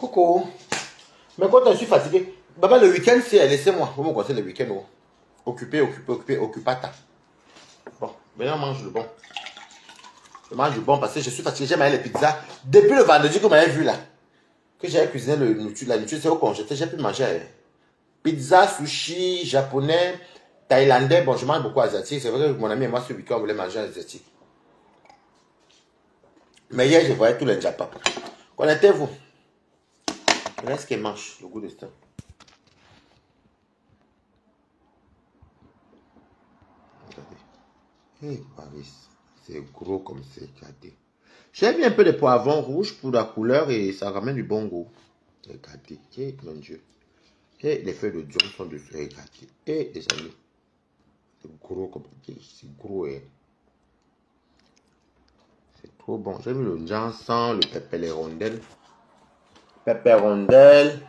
Coucou. Mais quand je suis fatigué, Baba, le week-end, c'est laissez-moi. Vous me conseillez le week-end. Oh. Occupé, occupata. Bon, maintenant, on mange le bon. Je mange le bon parce que je suis fatigué. J'ai mangé les pizzas. Depuis le vendredi que vous m'avez vu là, que j'avais cuisiné la nourriture, c'est au congé. J'ai pu manger pizza, sushi, japonais, thaïlandais. Bon, je mange beaucoup asiatique. C'est vrai que mon ami et moi, ce week-end, on voulait manger asiatique. Mais hier, je voyais tous les Japas. Connaissez-vous? Qu'est-ce qu'il mange, le goût de ça? Regardez. Hey, Paris, c'est gros comme c'est. Regardez. J'ai mis un peu de poivron rouge pour la couleur et ça ramène du bon goût. Regardez. Hey, mon Dieu. Et les feuilles de Dion sont dessus. Regardez. Et les amis. C'est gros comme c'est gros. Hein. C'est trop bon. J'ai mis le jansan, le pépé, les rondelles. Pépé rondelle.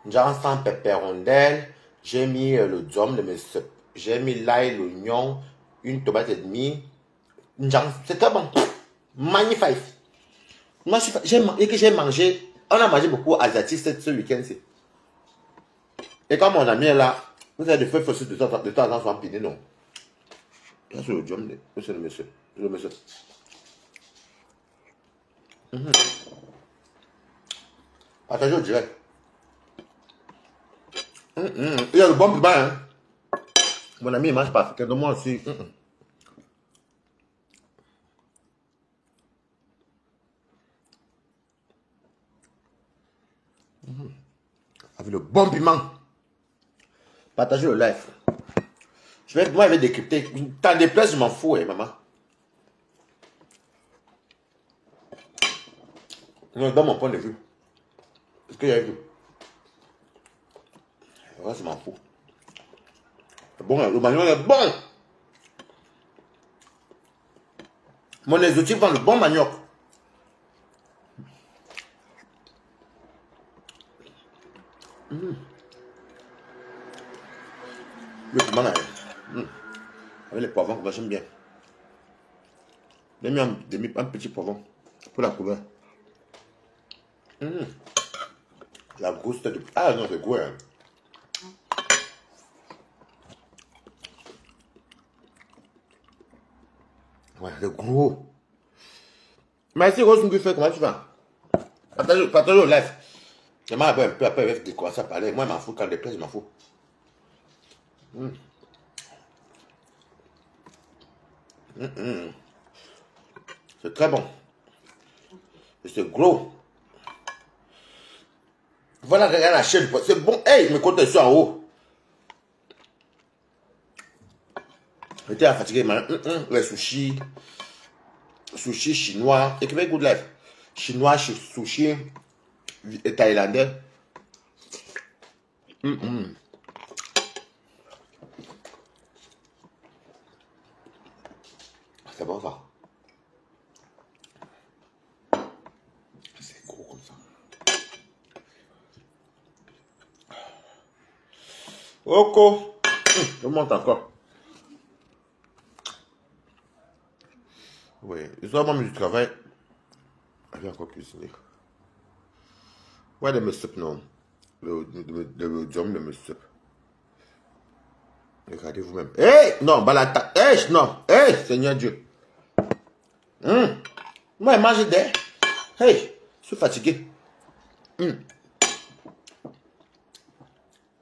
Jansan, pépé rondelle. J'ai mis le diom, le mesep. J'ai mis l'ail, l'oignon, une tomate et demie. C'est très bon. Magnifique. Moi, j'ai mangé. On a mangé beaucoup asiatique ce week-end-ci. Et quand mon ami est là, vous avez des feuilles fossiles de temps en temps sont empilées, non? C'est le diom, c'est le monsieur. C'est le monsieur. Partagez au direct. Il y a le bon piment, hein. Mon ami, il mange pas africain, donc moi aussi. Avec le bon piment. Partagez le live. Moi, je vais décrypter. T'as des places, je m'en fous, hein, maman. Non, dans mon point de vue. Est-ce que j'ai vu? Le reste, je m'en fous. C'est bon, le manioc est bon. Mon exotique vend le bon manioc. Le piment là. Avec les poivrons, j'aime bien. J'ai mis un petit poivron pour la couleur. La grosse tête de... Ah non, c'est gros. Hein. Ouais, c'est gros. Merci Rose Nguife, comment tu vas? Partage au live. Je m'en rappelle un peu après, avec commencer à parler. Moi, je m'en fous. Quand des places, je m'en fous. C'est très bon. Et c'est gros. Voilà, regarde la chaîne. C'est bon. Hey, mes comptes sont en haut. J'étais fatigué. Les sushis. Sushi chinois. Écrivez Good Life. Chinois, sushi et thaïlandais. C'est bon ça. C'est gros comme ça. Oko. Je monte encore. Oui, le soir, moi, du travail. Je vais encore cuisiner. Ouais, le monsieur, non. Le diom, le monsieur. Regardez vous-même. Hey, non, balata. Hey, non. Hey, Seigneur Dieu. Moi, je mange des. Hey, je suis fatigué.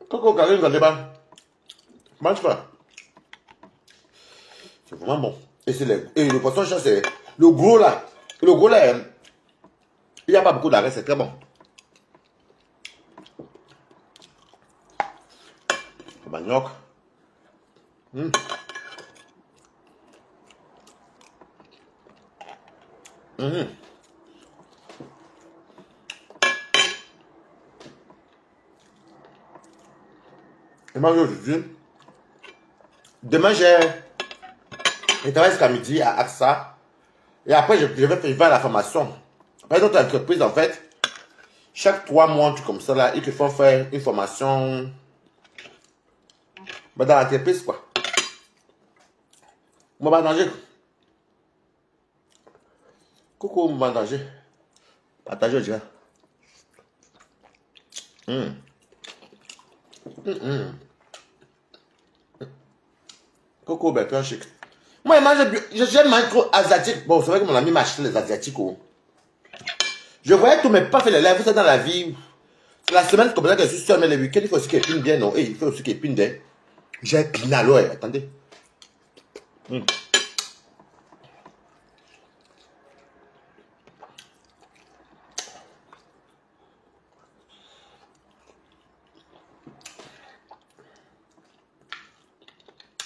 Coco, Karine, ça débat. Comment tu fais? C'est vraiment bon. Et le poisson chat, c'est le gros là. Le gros là, il n'y a pas beaucoup d'arrêt, c'est très bon. Le manioc. Je mange aujourd'hui. Demain, je travaille jusqu'à midi à AXA. Et après, je vais faire la formation. Par notre entreprise, en fait, chaque 3 mois, un truc comme ça, là, ils te font faire une formation dans l'entreprise, quoi. Mon danger. Coucou, mon danger. Partagez, je dirais. Coco Bertrand chic. Moi, j'aime manger trop asiatique. Bon, c'est vrai que mon ami m'a acheté les asiatiques. Oh. Je voyais tous mes pas faire les lives. Vous savez, dans la vie, la semaine, comme ça, que je suis seul, mais les week-ends, il faut aussi qu'il épine bien, non? Et il faut aussi qu'il épine bien. J'ai épine à l'eau, attendez.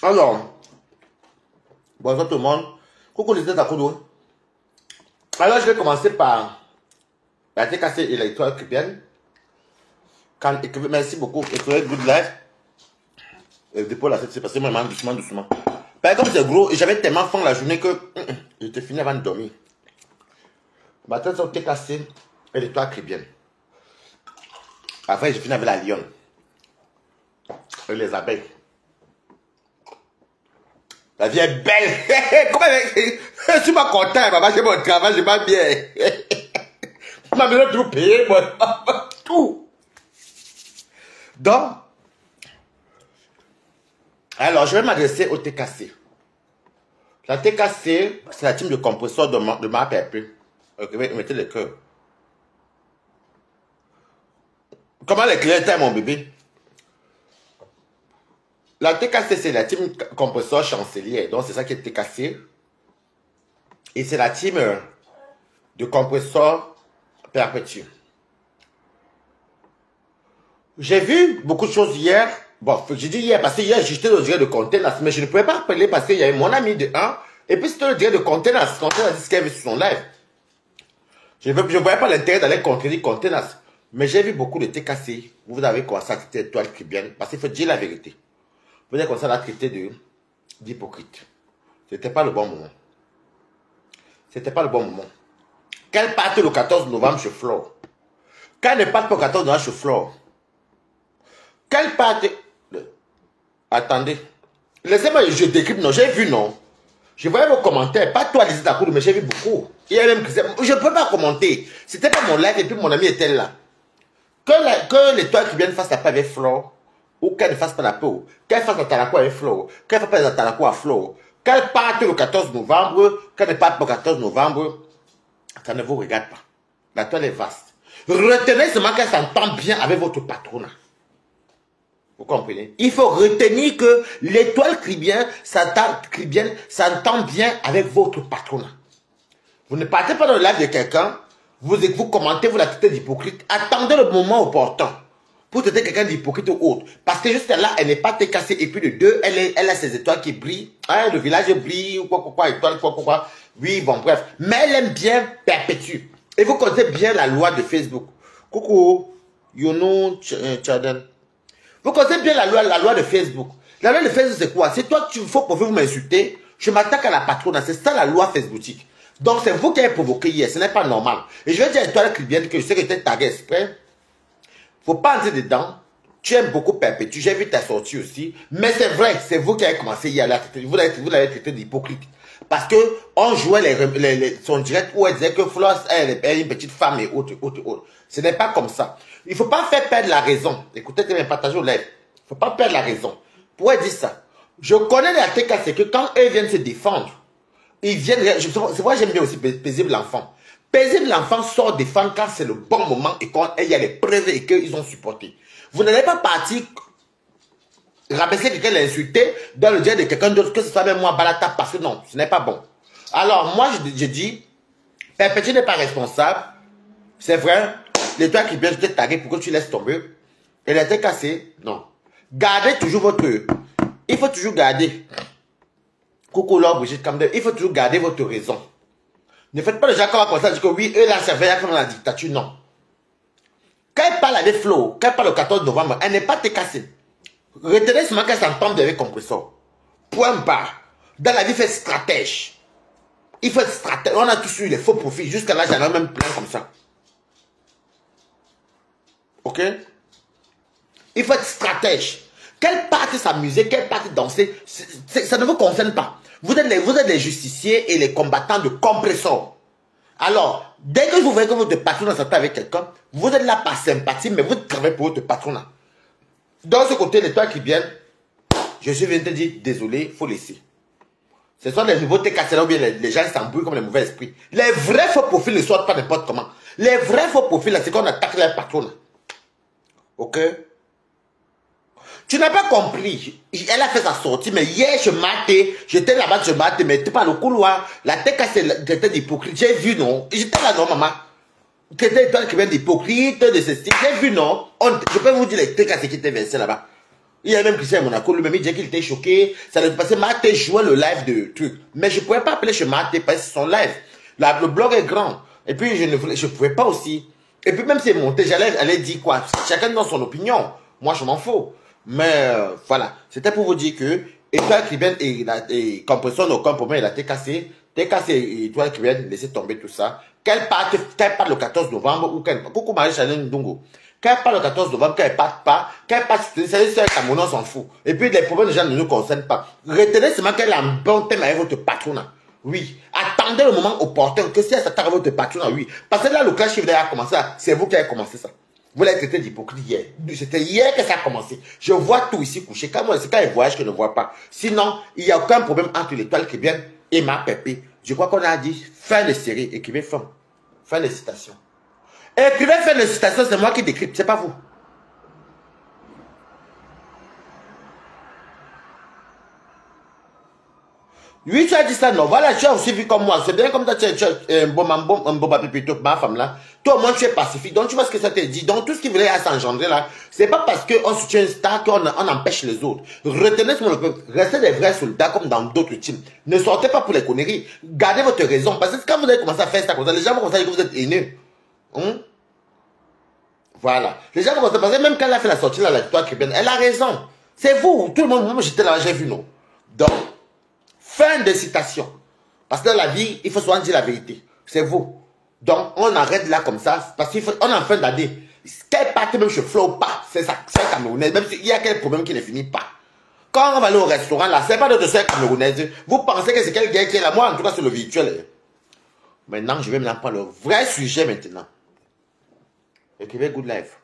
Alors, bonjour tout le monde. Coucou les têtes à Koudou. Alors, je vais commencer par la TKC et l'étoile cubienne. Merci beaucoup. Étoile Good Life. Dépôt la tête, c'est passé vraiment doucement, doucement. Par contre, c'est gros et j'avais tellement faim la journée que j'étais fini avant de dormir. Ma tête sont TKC et l'étoile cubienne. Après, j'ai fini avec la lionne. Et les abeilles. La vie est belle. Comment je suis pas content, maman, j'ai mon travail, j'ai pas bien. Ma maison tout payé, moi. Tout. Donc, alors, je vais m'adresser au TKC. La TKC, c'est la team de compresseur de ma PP. Ok, mettez le cœur. Comment les clients étaient, mon bébé? La TKC, c'est la team compresseur chancelier. Donc, c'est ça qui est TKC. Et c'est la team de compresseur perpétue. J'ai vu beaucoup de choses hier. Bon, j'ai dit hier parce que hier, j'étais au direct de Containers, mais je ne pouvais pas appeler parce qu'il y avait mon ami de 1. Et puis, c'était le direct de Containers. Containers dit ce qu'il y avait sur son live. Je ne voyais pas l'intérêt d'aller contredire Containers. Mais j'ai vu beaucoup de TKC. Vous avez commencé à traiter l'étoile cubienne. Parce qu'il faut dire la vérité. Vous avez commencé à la traiter d'hypocrite. C'était pas le bon moment. C'était pas le bon moment. Qu'elle parte le 14 novembre chez Flore. Qu'elle ne parte pas le 14 novembre chez Flore. Qu'elle parte... Attendez. Laissez-moi, je décrypte, non, j'ai vu, non. Je voyais vos commentaires, pas toi, les Itakoudou, mais j'ai vu beaucoup. Il y a même... Je ne peux pas commenter. C'était pas mon live et puis mon ami était là. Que l'étoile qui vient fasse la paix avec Flore, ou qu'elle ne fasse pas la peau, qu'elle fasse la talako avec Flore, qu'elle ne fasse pas la talako à Flore, qu'elle parte le 14 novembre, qu'elle ne parte pas le 14 novembre, ça ne vous regarde pas. La toile est vaste. Retenez seulement qu'elle s'entend bien avec votre patronat. Vous comprenez? Il faut retenir que l'étoile cubienne s'entend bien avec votre patronat. Vous ne partez pas dans le live de quelqu'un, vous commentez, vous la traitez d'hypocrite. Attendez le moment opportun pour traiter quelqu'un d'hypocrite ou autre. Parce que juste là, elle n'est pas cassée. Et puis de deux, elle a ses étoiles qui brillent. Hein, le village brille, ou quoi, étoile, quoi. Oui, bon, bref. Mais elle aime bien perpétue. Et vous connaissez bien la loi de Facebook. Coucou, Yono Chaden. Vous connaissez bien la loi de Facebook. La loi de Facebook, c'est quoi? C'est toi, tu faut pour vous m'insulter. Je m'attaque à la patronne. C'est ça la loi Facebookique. Donc, c'est vous qui avez provoqué hier. Ce n'est pas normal. Et je vais dire à toi, Clibienne, que je sais que tu es tagué exprès. Faut pas entrer dedans. Tu aimes beaucoup Perpétue. J'ai vu ta sortie aussi. Mais c'est vrai, c'est vous qui avez commencé hier. Vous l'avez traité d'hypocrite. Parce que on jouait son direct où elle disait que Flore, elle est une petite femme et autre. Ce n'est pas comme ça. Il ne faut pas faire perdre la raison. Écoutez, tu vas partager au live. Il ne faut pas perdre la raison. Pourquoi dire ça? Je connais les TK, c'est que quand eux viennent se défendre, ils viennent. C'est pourquoi j'aime bien aussi Paisible l'enfant. Paisible l'enfant sort défendre quand c'est le bon moment et quand il y a les preuves et qu'ils ont supporté. Vous n'allez pas partir rabaisser quelqu'un, l'insulter dans le direct de quelqu'un d'autre, que ce soit même moi, Balata, parce que non, ce n'est pas bon. Alors, moi, je dis, Perpétue n'est pas responsable. C'est vrai, les toi qui viennent te taguer pour que tu laisses tomber. Elle était cassée. Non. Gardez toujours votre... Il faut toujours garder. Coucou là, Brigitte Camden. Il faut toujours garder votre raison. Ne faites pas le gens comme ça, dire que oui, eux là, c'est vrai, comme dans la dictature. Non. Quand elle parle avec Flo, quand elle parle le 14 novembre, elle n'est pas cassée. Retenez seulement qu'elle s'entende avec compresseur. Point barre. Dans la vie, il faut être stratège. Il faut être stratège. On a tous eu les faux profils. Jusqu'à là, j'en ai même plein comme ça. Ok? Il faut être stratège. Qu'elle parte s'amuser, qu'elle parte danser, ça ne vous concerne pas. Vous êtes les justiciers et les combattants de compresseur. Alors, dès que vous voyez que votre patron s'entend avec quelqu'un, vous êtes là par sympathie, mais vous travaillez pour votre patron. Dans ce côté, les toi qui viennent, je suis venu te dire, désolé, il faut laisser. Ce sont les nouveaux TKC là où bien les gens s'embrouillent comme les mauvais esprits. Les vrais faux profils ne sortent pas n'importe comment. Les vrais faux profils, là, c'est qu'on attaque les patrons. Ok? Tu n'as pas compris. Elle a fait sa sortie, mais hier, je matais. J'étais là-bas, je matais, mais tu pas le couloir. La TKC, c'était d'hypocrite. J'ai vu, non? J'étais là, non, maman? C'était toi qui viens d'hypocrite, de ceci. J'ai vu, non? Je peux vous dire les TKC qui étaient versés là-bas. Il y a même Christian Monaco, lui-même, il disait qu'il était choqué. Ça lui passait, Maté jouait le live de truc. Mais je ne pouvais pas appeler chez Maté parce que c'est son live. Là, le blog est grand. Et puis, je ne pouvais pas aussi. Et puis, même si c'est monté, j'allais dire quoi? Chacun dans son opinion. Moi, je m'en fous. Mais, voilà. C'était pour vous dire que, Étoile Cribienne et Compression, aucun problème, il a été cassé. TKC et Étoile Cribienne, laissez tomber tout ça. Qu'elle parte le 14 novembre ou qu'elle, coucou Marie-Chanel Ndongo. Qu'elle part le 14 novembre, qu'elle parte pas, qu'elle parte, c'est un Cameroun, on s'en fout. Et puis les problèmes des gens ne nous concernent pas. Retenez seulement qu'elle a un bon thème avec votre patron. Oui. Attendez le moment opportun que si elle s'attaque à votre patron, oui. Parce que là, le clash qui venait à commencer, c'est vous qui avez commencé ça. Vous l'avez traité d'hypocrite hier. C'était hier que ça a commencé. Je vois tout ici couché. C'est quand il voyage que je ne vois pas. Sinon, il n'y a aucun problème entre l'Étoile Cribienne et ma pépé. Je crois qu'on a dit fin de série, écrivez fin. Fin de citation. Écrivez fin de citation, c'est moi qui décrypte, c'est pas vous. Oui, tu as dit ça, non. Voilà, tu as aussi vu comme moi. C'est bien comme toi, tu as un bon papier plutôt que ma femme là. Toi, au moins, tu es pacifique. Donc, tu vois ce que ça te dit. Donc, tout ce qui voulait s'engendrer là, c'est pas parce qu'on soutient une star qu'on empêche les autres. Retenez ce que restez des vrais soldats comme dans d'autres teams. Ne sortez pas pour les conneries. Gardez votre raison. Parce que quand vous allez commencer à faire ça comme ça, les gens vont commencer à dire que vous êtes haineux. Voilà. Les gens vont commencer à penser, même quand elle a fait la sortie là, la victoire Cribienne, elle a raison. C'est vous. Tout le monde, moi, j'étais là, j'ai vu, non. Donc, fin de citation. Parce que dans la vie, il faut souvent dire la vérité. C'est vous. Donc, on arrête là comme ça. Parce qu'on est en fin d'année. Qu'elle parte même chez Flo ou pas, c'est ça, c'est camerounaise. Même s'il y a quel problème qui ne finit pas. Quand on va aller au restaurant là, c'est pas notre soeur camerounaise. Vous pensez que c'est quel gars qui est là. Moi, en tout cas, c'est le virtuel. Maintenant, je vais maintenant prendre le vrai sujet maintenant. Écrivez Good Life.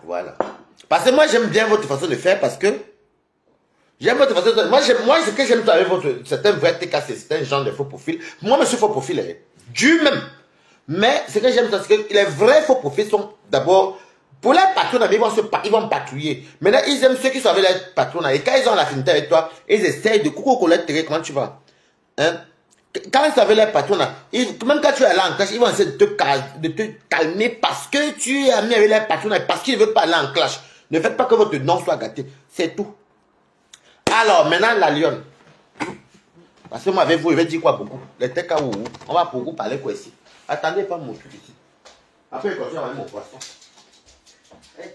Voilà. Parce que moi, j'aime bien votre façon de faire parce que j'aime votre façon de faire. Moi, ce que j'aime avec votre. C'est un vrai TKC, c'est un genre de faux profil. Moi, monsieur faux profil, du même. Mais ce que j'aime, c'est que les vrais faux profils sont d'abord. Pour les patrons, ils vont patrouiller. Maintenant, ils aiment ceux qui sont avec les patrons. Et quand ils ont l'affinité avec toi, ils essayent de coucou collègue, comment tu vas? Hein? Quand ils sont avec les patrons, même quand tu es là en clash, ils vont essayer de te calmer parce que tu es ami avec les patrons et parce qu'ils ne veulent pas aller en clash. Ne faites pas que votre nom soit gâté. C'est tout. Alors, maintenant, la lionne. Parce que moi, avec vous, je vais dire quoi beaucoup. Les TKO, on va beaucoup parler quoi ici. Attendez pas mon truc ici. Après, je continue avec mon poisson.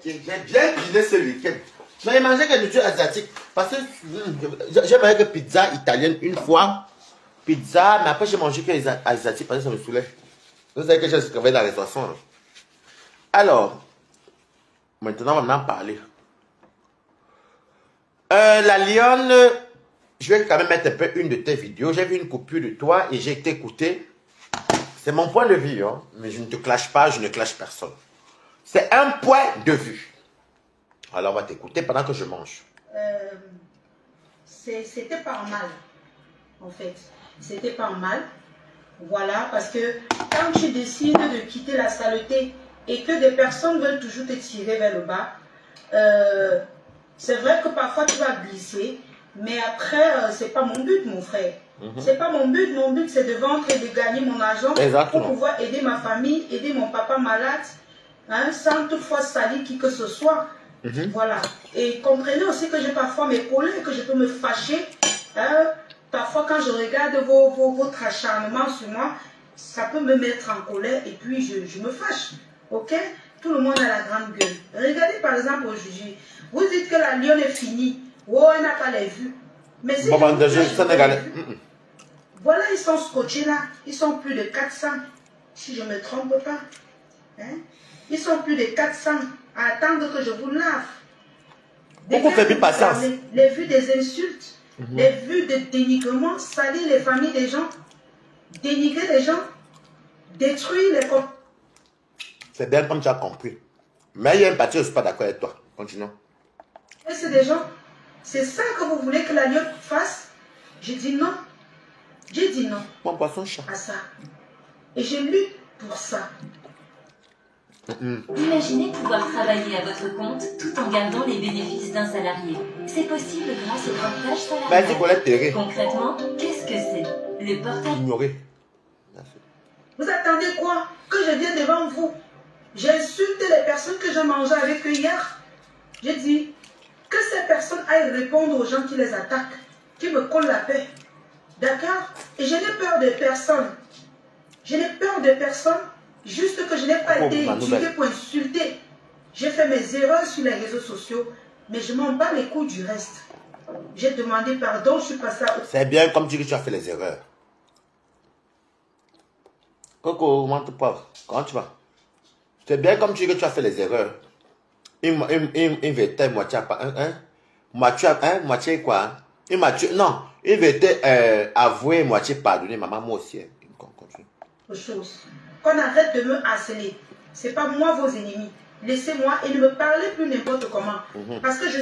J'ai bien cuisiné ce week-end. Mais j'ai mangé quelque chose asiatique. Parce que j'ai mangé que pizza italienne une fois. Pizza, mais après j'ai mangé que les asiatiques parce que ça me saoulait. Vous savez que j'ai travaillé dans la restauration. Alors, maintenant, on va en parler. La lionne, je vais quand même mettre un peu une de tes vidéos. J'ai vu une coupure de toi et j'ai été écouté. C'est mon point de vue, hein, mais je ne te clash pas, je ne clash personne. C'est un point de vue. Alors, on va t'écouter pendant que je mange. C'était pas mal, en fait. C'était pas mal. Voilà, parce que quand tu décides de quitter la saleté et que des personnes veulent toujours te tirer vers le bas, c'est vrai que parfois tu vas glisser, mais après, c'est pas mon but, mon frère. C'est pas mon but. Mon but, c'est de vendre et de gagner mon argent pour pouvoir aider ma famille, aider mon papa malade, hein, sans toutefois salir qui que ce soit. Voilà. Et comprenez aussi que j'ai parfois mes collègues, que je peux me fâcher. Hein, parfois, quand je regarde votre acharnement sur moi, ça peut me mettre en colère et puis je me fâche. Ok? Tout le monde a la grande gueule. Regardez par exemple aujourd'hui. Vous dites que la lionne est finie. Oh, elle n'a pas les vues. Mais si voilà, ils sont scotchés là. Ils sont plus de 400. Si je ne me trompe pas. Hein? Ils sont plus de 400 à attendre que je vous lave. Pourquoi fait plus patience? Les vues des insultes. Les vues de dénigrement, salir les familles des gens, dénigrer les gens, détruire les corps. C'est bien comme tu as compris. Mais il y a une partie, je ne suis pas d'accord avec toi. Continuons. Et c'est des gens, c'est ça que vous voulez que la lionne fasse? J'ai dit non. J'ai dit non. Mon poisson chat. À ça. Et je lutte pour ça. Imaginez pouvoir travailler à votre compte tout en gardant les bénéfices d'un salarié. C'est possible grâce au portage salarial. Vas-y, Colette Terré. Concrètement, qu'est-ce que c'est? Le portage... Ignoré. Vous attendez quoi? Que je vienne devant vous? J'ai insulté les personnes que je mangeais avec eux hier. J'ai dit que ces personnes aillent répondre aux gens qui les attaquent, qui me collent la paix. D'accord? Et je n'ai peur de personne. Je n'ai peur de personne. Juste que je n'ai pas été éduquée pour insulter. J'ai fait mes erreurs sur les réseaux sociaux, mais je m'en bats les couilles du reste. J'ai demandé pardon, je suis passée à... C'est bien comme tu dis que tu as fait les erreurs. Coco, comment tu parles? Comment tu vas? C'est bien comme tu dis que tu as fait les erreurs. Une vérité, moitié, moitié quoi? Non, une vérité avouée, moitié pardonnée. Maman, moi aussi. Continue. Chose. Qu'on arrête de me harceler. Ce n'est pas moi vos ennemis. Laissez-moi et ne me parlez plus n'importe comment. Parce que je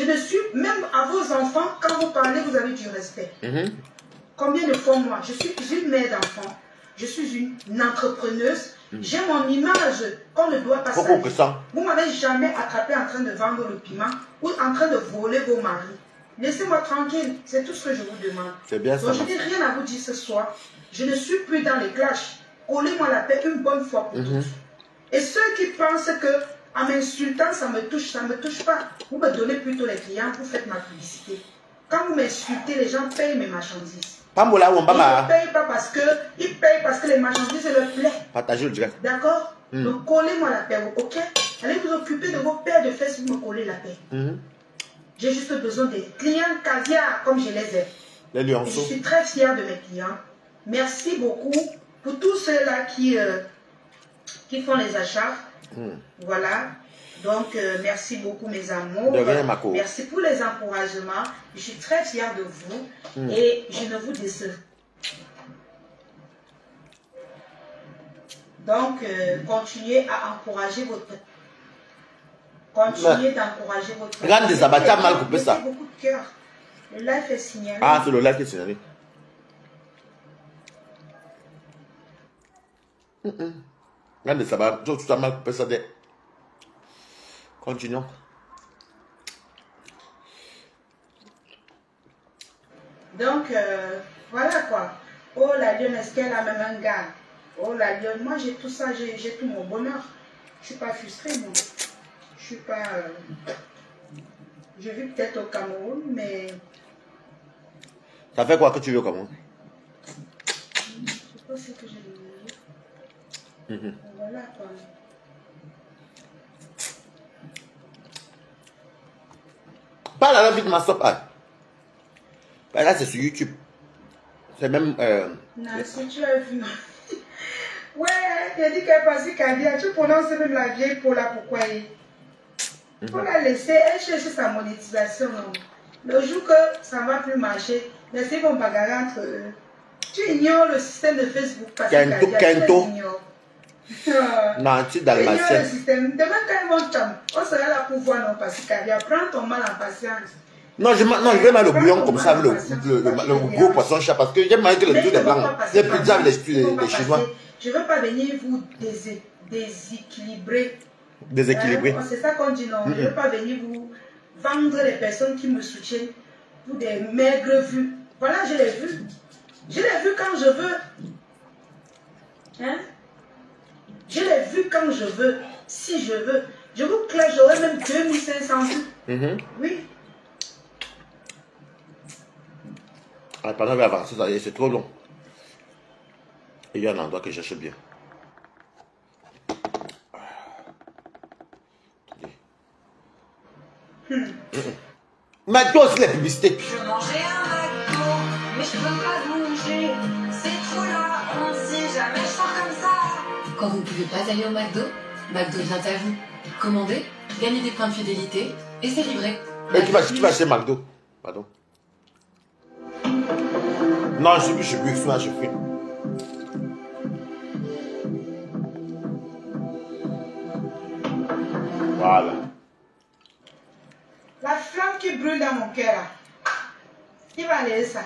ne suis, même à vos enfants, quand vous parlez, vous avez du respect. Combien de fois moi, je suis une mère d'enfants, je suis une entrepreneuse, j'ai mon image qu'on ne doit pas salir. Vous ne m'avez jamais attrapé en train de vendre le piment ou en train de voler vos maris. Laissez-moi tranquille, c'est tout ce que je vous demande. C'est bien ça. Donc je n'ai rien à vous dire ce soir. Je ne suis plus dans les clashs. Collez-moi la paix une bonne fois pour toutes. Et ceux qui pensent que en m'insultant, ça me touche pas. Vous me donnez plutôt les clients, vous faites ma publicité. Quand vous m'insultez, les gens payent mes marchandises. Ils ne payent pas parce que les marchandises leur plaisent. Partagez le direct. D'accord? Donc collez-moi la paix, ok? Allez vous occuper de vos paires de fesses, vous me collez la paix. J'ai juste besoin des clients caviar comme je les ai. Les lionceaux. Et je suis très fière de mes clients. Merci beaucoup pour tous ceux-là qui font les achats. Voilà. Donc, merci beaucoup mes amours. De rien, Mako. Merci pour les encouragements. Je suis très fière de vous. Et je ne vous décevrai. Donc, continuez à encourager votre... Continuez d'encourager votre... Regarde des abattas mal coupé ça. Beaucoup de cœur. Le live est signalé. Ah, c'est le live qui est signalé. Regarde des abattas. Tout ça mal coupé ça. Continuons. Donc, voilà quoi. Oh, la lionne, est-ce qu'elle a même un gars? Oh, la lionne, moi j'ai tout ça, j'ai tout mon bonheur. Je suis pas frustrée, moi. Je suis pas... Je vis peut-être au Cameroun, mais... Ça fait quoi que tu veux au Cameroun? Je sais pas ce que je veux dire. Voilà quoi. Parle à la vie de ma soeur. Là, c'est sur YouTube. C'est même... Non, si tu as vu... Ouais, il a dit qu'elle passe Kadia. Tu prononces même la vieille pour là, pourquoi il faut la laisser, elle cherche sa monétisation. Non. Le jour que ça ne va plus marcher, laissez vont bagarrer entre eux. Tu ignores le système de Facebook parce que Kento. tu ignores. Non, tu es dalmatien. Le système. Demain quand ils vont tomber, on sera là pour voir non parce que prends ton mal en patience. Non, je vais mettre le bouillon comme ça, le gros poisson chat, parce que j'aime mal que le tout des blancs, les pizzas avec les Chinois. Je ne veux pas venir vous déséquilibrer. Déséquilibrer. C'est ça qu'on dit non. Je ne veux pas venir vous vendre les personnes qui me soutiennent pour des maigres vues. Voilà, je l'ai vu. Je l'ai vu quand je veux. Hein? Je l'ai vu quand je veux. Si je veux. Je vous claque, j'aurai même 2500 vues. Oui. Pendant que je vais avancer, c'est trop long. Et il y a un endroit que je cherche bien. Mais toi aussi les publicités. Je mangeais un McDo, mais je peux pas bouger. C'est trop là, on sait jamais je sors comme ça. Quand vous ne pouvez pas aller au McDo, McDo vient à vous. Commandez, gagnez des points de fidélité et c'est livré. Et tu vas chez McDo. Pardon. Non, je suis plus, je suis. Voilà. La flamme qui brûle dans mon cœur, là. Qui va aller ça?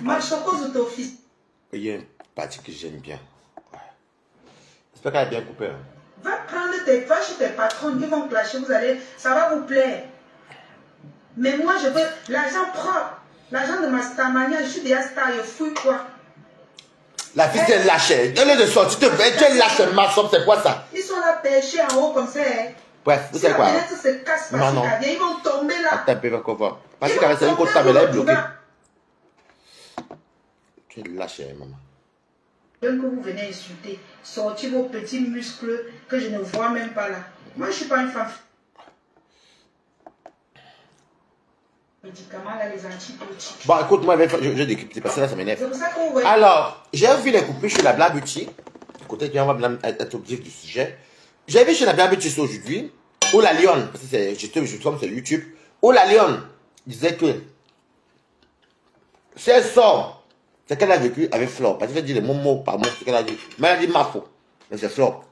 Ma chocolat de office. Il y a une partie que j'aime bien. Ouais. J'espère qu'elle a bien coupé. Hein. Va prendre va chez tes patrons, ils vont clasher, vous allez, ça va vous plaire. Mais moi, je veux l'argent propre. L'argent de ma starmania, je suis déjà star, je fouille quoi. La fille, elle lâche. Elle est de sortir, tu lâches ma somme, c'est quoi ça? Ils sont là perchés en haut comme ça. Hein. Bref, vous savez quoi? Se casse Non, non. Ils vont tomber là. Attends un peu, va voir. Parce qu'avec ça, une côte table, elle est bloquée. Tu lâches, maman. Donc que vous venez insulter, sortir vos petits muscles que je ne vois même pas là. Moi, je ne suis pas une femme. Médicaments là, les antibiotiques. Bon, écoute, moi, je décrypte parce que là, ça m'énerve. C'est pour ça qu'on voit. Alors, j'ai vu les coupures chez la Black Beauty. Côté qui va être objectif du sujet. J'ai vu chez la Black Beauty aujourd'hui, où la lionne, parce que je tombe sur YouTube, où la lionne disait que si elle sort, c'est qu'elle a vécu avec Flore. Parce qu'elle dit les mots mot par mot, c'est qu'elle a dit. Mais elle a dit ma faute. Mais c'est Flore.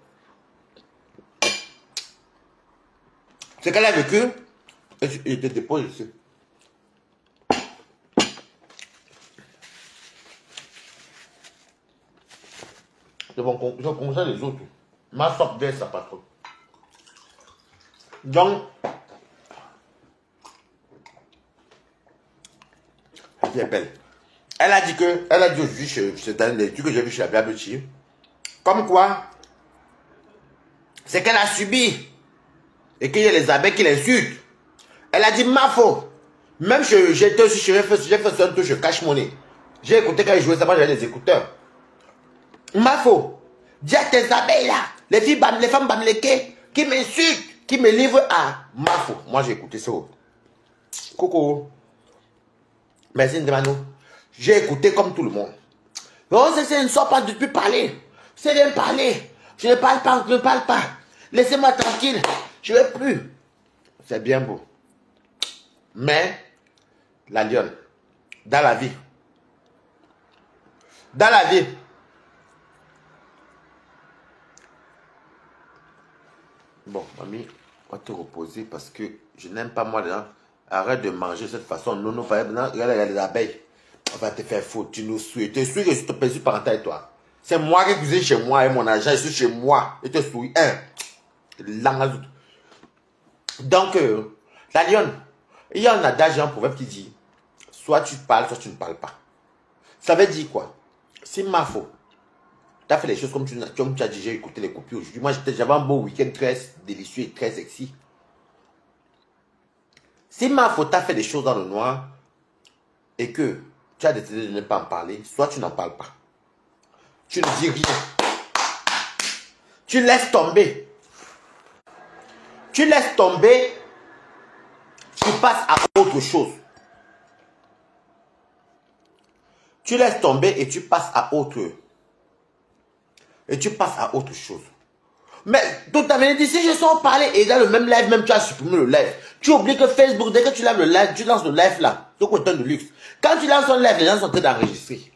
C'est qu'elle a vécu, et te dépose ici. Ils vont commencer les autres. Ma sorte d'aide, ça pas trop. Donc, elle a dit que, elle a dit aujourd'hui, c'est dans les trucs que j'ai vu chez la Black Beauty, comme quoi, c'est qu'elle a subi, et qu'il y a les abeilles qui l'insultent. Elle a dit ma faute. Même j'étais aussi, j'ai fait un tour, je cache mon nez. J'ai écouté quand ils jouaient ça, moi j'avais des écouteurs. Ma faute. Dis à tes abeilles là, les femmes bamléquées, qui m'insultent, qui me livrent à ma faute. Moi j'ai écouté ça. Coucou. Merci Ndemano. J'ai écouté comme tout le monde. Non, c'est ne sort pas depuis parler. C'est bien parler. Je ne parle pas, je ne parle pas. Laissez-moi tranquille. Je ne veux plus. C'est bien beau. Mais, la lionne, dans la vie, bon, mamie, on va te reposer parce que je n'aime pas moi là. Arrête de manger de cette façon. Non, non, regarde, il y a les abeilles. On va te faire faute. Tu nous suis. Tu suis que je te pèse parental et toi. C'est moi qui cuisine chez moi et mon argent, je suis chez moi. Et te suis. Donc, la lionne, il y a un adage, un proverbe qui dit, soit tu parles, soit tu ne parles pas. Ça veut dire quoi? C'est ma faute. Tu as fait les choses comme tu as dit, j'ai écouté les copies aujourd'hui. Moi, j'avais un beau week-end très délicieux et très sexy. Si ma faute, tu as fait des choses dans le noir et que tu as décidé de ne pas en parler, soit tu n'en parles pas. Tu ne dis rien. Tu laisses tomber. Tu laisses tomber. Tu passes à autre chose. Tu laisses tomber et tu passes à autre. Et tu passes à autre chose. Mais tout à l'heure, si je sors parler et dans le même live, même tu as supprimé le live. Tu oublies que Facebook, dès que tu lances le live, tu lances le live là. Donc autant de luxe. Quand tu lances un live, les gens sont en train d'enregistrer.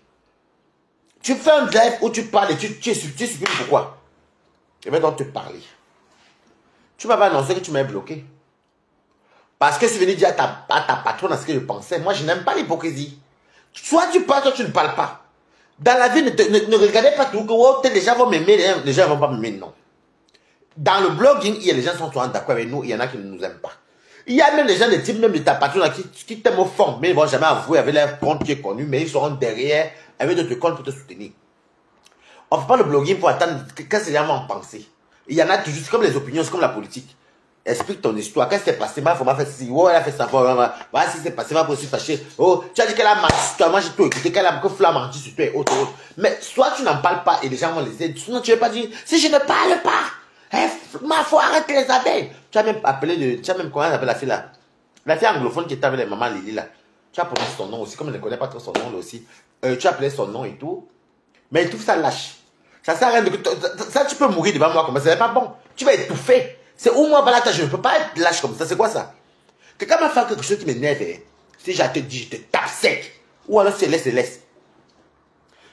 Tu fais un live où tu parles et tu supprimes pourquoi? Je vais donc te parler. Tu m'avais annoncé que tu m'avais bloqué. Parce que je suis venu dire à ta patronne ce que je pensais. Moi, je n'aime pas l'hypocrisie. Soit tu parles, soit tu ne parles pas. Dans la vie, ne regardez pas tout que oh, les gens vont m'aimer, les gens ne vont pas m'aimer, non. Dans le blogging, il y a les gens qui sont d'accord avec nous, il y en a qui ne nous aiment pas. Il y a même des gens de type même de ta patronne qui t'aiment au fond, mais ils ne vont jamais avouer avec leur compte qui est connu, mais ils seront derrière avec d'autres comptes pour te soutenir. On ne fait pas le blogging pour attendre qu'est-ce que les gens vont en penser. Il y en a toujours, c'est comme les opinions, c'est comme la politique. Explique ton histoire. Qu'est-ce qui s'est passé? Ma femme a fait ceci. Oh, elle a fait ça. Voilà, ce qui s'est passé. Ma femme aussi fâchée. Oh, tu as dit qu'elle a menti sur toi. Moi, j'ai tout écouté. Qu'elle a menti sur toi et autre. Mais soit tu n'en parles pas et les gens vont les aider. Sinon, tu ne veux pas dire, si je ne parle pas, ma foi, arrête les abeilles. Tu as même appelé comment elle appelle la fille là? La fille anglophone qui était avec les mamans Lily là. Tu as prononcé son nom aussi. Comme elle ne connaît pas trop son nom là aussi. Tu as appelé son nom et tout. Mais il trouve ça lâche. Ça sert à rien de. Ça, tu peux mourir devant moi comme ça. C'est pas bon. Tu vas étouffer. C'est où moi, Balata, je ne peux pas être lâche comme ça. C'est quoi ça? Quelqu'un m'a fait quelque chose qui m'énerve. Si je te dis, je te tape sec. Ou alors, c'est laisse.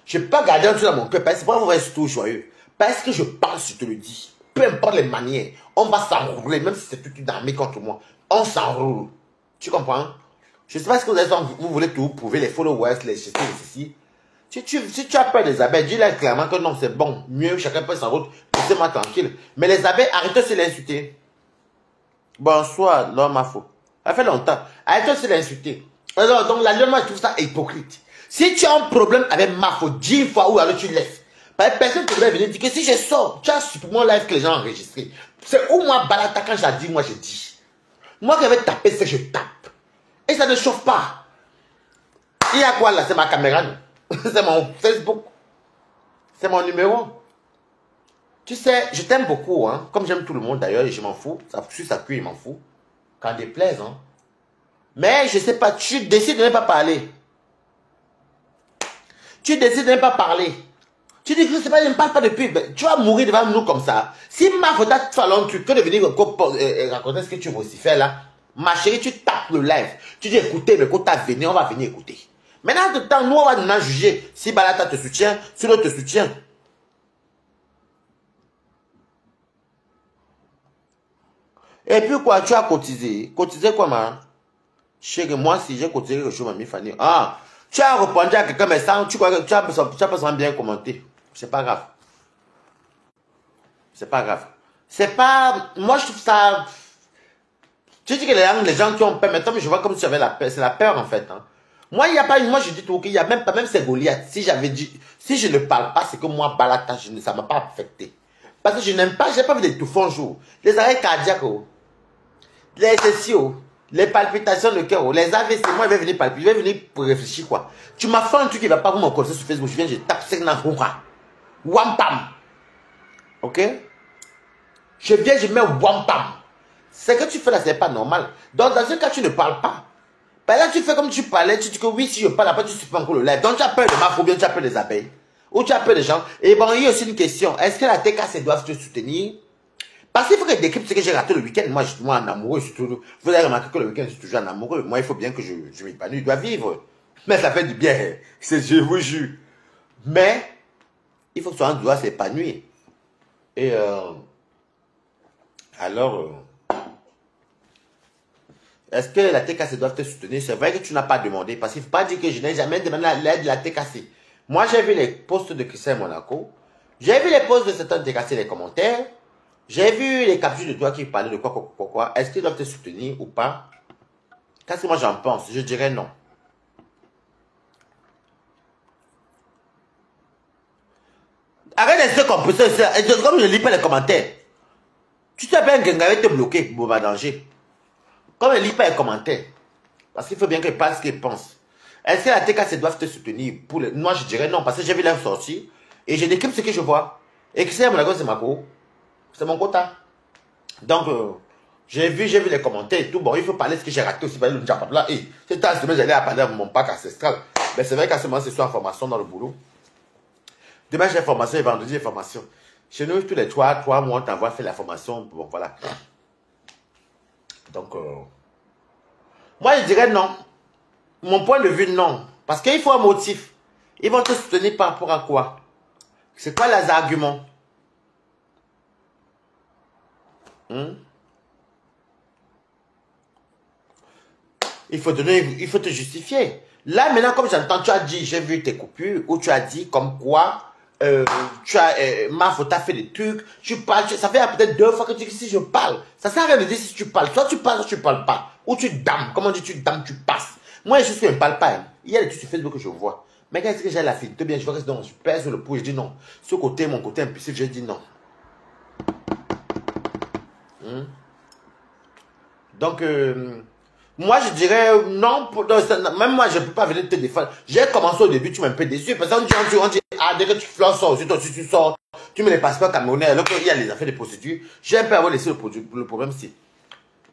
Je ne peux pas garder un truc dans mon cœur. C'est pas vous être tout joyeux. Parce que je parle, je te le dis. Peu importe les manières, on va s'enrouler, même si c'est toute une armée contre moi. On s'enroule. Tu comprends? Je ne sais pas ce que vous voulez tout prouver, les followers, les ceci. Si tu as peur des abeilles, dis-leur clairement que non, c'est bon. Mieux, chacun peut sa route. Laissez-moi tranquille. Mais les abeilles, arrêtez de l'insulter. Bonsoir, l'homme à faux. Ça fait longtemps. Arrêtez de l'insulter. Alors, donc, la lionne, moi, je trouve ça hypocrite. Si tu as un problème avec Mafo, dis une fois ou alors tu laisses. Parce que personne ne devrait venir dire que si je sors, tu as supprimé mon live que les gens ont enregistré. C'est où moi, Balata, quand j'ai dit, moi, je dis. Moi, qui vais taper, c'est que je tape. Et ça ne chauffe pas. Il y a quoi là? C'est ma caméra. C'est mon Facebook. C'est mon numéro. Tu sais, je t'aime beaucoup, hein. Comme j'aime tout le monde d'ailleurs, et je m'en fous. Ça suit sa cuit, il m'en fout. Quand déplaise, hein. Mais je sais pas, tu décides de ne pas parler. Tu décides de ne pas parler. Tu dis que c'est pas, je ne parle pas de pub. Tu vas mourir devant nous comme ça. Si ma faute a fait un truc, que de venir raconter ce que tu veux aussi faire là, ma chérie, tu tapes le live. Tu dis écoutez, mais quand tu as venu, on va venir écouter. Maintenant, de temps, nous, on va nous juger. Si Balata te soutient, si l'autre te soutient. Et puis quoi, tu as cotisé. Cotisé quoi, man? Chérie, moi, si j'ai cotisé quelque chose, mamie Fanny. Ah, tu as répondu à quelqu'un, mais sans, tu crois que tu as pas bien commenté. C'est pas grave. C'est pas grave. C'est pas... Moi, je trouve ça... Tu dis que les gens qui ont peur, maintenant, je vois comme si j'avais la peur. C'est la peur, en fait. Hein. Moi, il n'y a pas... Moi, je dis tout, qu'il n'y a même pas... Même ces Goliath, si j'avais dit... Si je ne parle pas, c'est que moi, Balata, ça ne m'a pas affecté. Parce que je n'aime pas... Je n'ai pas vu des touffes un jour. Les arrêts cardiaques, les SSIO, les palpitations de cœur, les AVC. Moi, je vais venir palpiter. Je vais venir pour réfléchir, quoi. Tu m'as fait un truc qui ne va pas vous m'encourager sur Facebook. Je viens, je tape 5 dans Wampam. Ok? Je viens, je mets Wampam. Ce que tu fais là, ce n'est pas normal. Donc, dans ce cas, tu ne parles pas. Ben là, tu fais comme tu parlais, tu dis que oui, si je parle, après tu supprimes encore le live. Donc, tu as peur de ma phobie, tu as peur des abeilles. Ou tu as peur des gens. Et bon, il y a aussi une question. Est-ce que la TKC doit te soutenir? Parce qu'il faut que décrypte ce que j'ai raté le week-end. Moi, en amoureux, je suis toujours... Vous avez remarqué que le week-end, je suis toujours en amoureux. Moi, il faut bien que je m'épanouisse. Je dois vivre. Mais ça fait du bien. Je vous jure. Mais, il faut que son doit s'épanouir. Et alors, est-ce que la TKC doit te soutenir? C'est vrai que tu n'as pas demandé, parce qu'il ne faut pas dire que je n'ai jamais demandé l'aide de la TKC. Moi, j'ai vu les posts de Christian Monaco, j'ai vu les posts de certains TKC, les commentaires, j'ai vu les captures de toi qui parlaient de quoi. Est-ce qu'ils doivent te soutenir ou pas? Qu'est-ce que moi j'en pense? Je dirais non. Arrête de se composer, comme je ne lis pas les commentaires. Tu t'appelles quelqu'un avec te bloquer, Boba Danger. Comme je ne lis pas les commentaires. Parce qu'il faut bien que je parle ce qu'ils pensent. Est-ce que la TKC doit te soutenir pour les... Moi, je dirais non, parce que j'ai vu leur sortir. Et je décrypte ce que je vois. Et que c'est mon c'est ma go. C'est mon quota. Donc, j'ai vu les commentaires et tout. Bon, il faut parler de ce que j'ai raté aussi. Et c'est tard, demain, j'allais parler de mon pack ancestral. Mais c'est vrai qu'à ce moment, c'est soit formation dans le boulot. Demain, j'ai formation et vendredi, j'ai formation. Chez nous, tous les 3 mois, on t'envoie faire la formation. Bon, voilà. Donc, moi, je dirais non. Mon point de vue, non. Parce qu'il faut un motif. Ils vont te soutenir par rapport à quoi? C'est quoi les arguments? Il faut te justifier. Là, maintenant, comme j'entends, tu as dit, j'ai vu tes coupures, ou tu as dit comme quoi, ma faute a fait des trucs, tu parles, ça fait peut-être 2 fois que tu dis que si je parle, ça sert à rien de dire si tu parles, soit tu parles, soit tu parles pas, ou tu dames, comment on dit tu dames, tu passes. Moi, je ne parle pas, hein. Il y a des trucs sur Facebook que je vois, mais quand est-ce que j'ai la fille, bien, je vois que non, je pèse sur le pouls, je dis non, ce côté, mon côté impulsif, je dis non. Donc, moi, je dirais non. Même moi, je ne peux pas venir te défendre. J'ai commencé au début, tu m'as un peu déçu. Parce qu'on dit, ah, dès que tu sors, tu sors, tu me les passeports camerounais, alors qu'il y a les affaires de procédure. J'ai un peu avoir laissé le problème, c'est.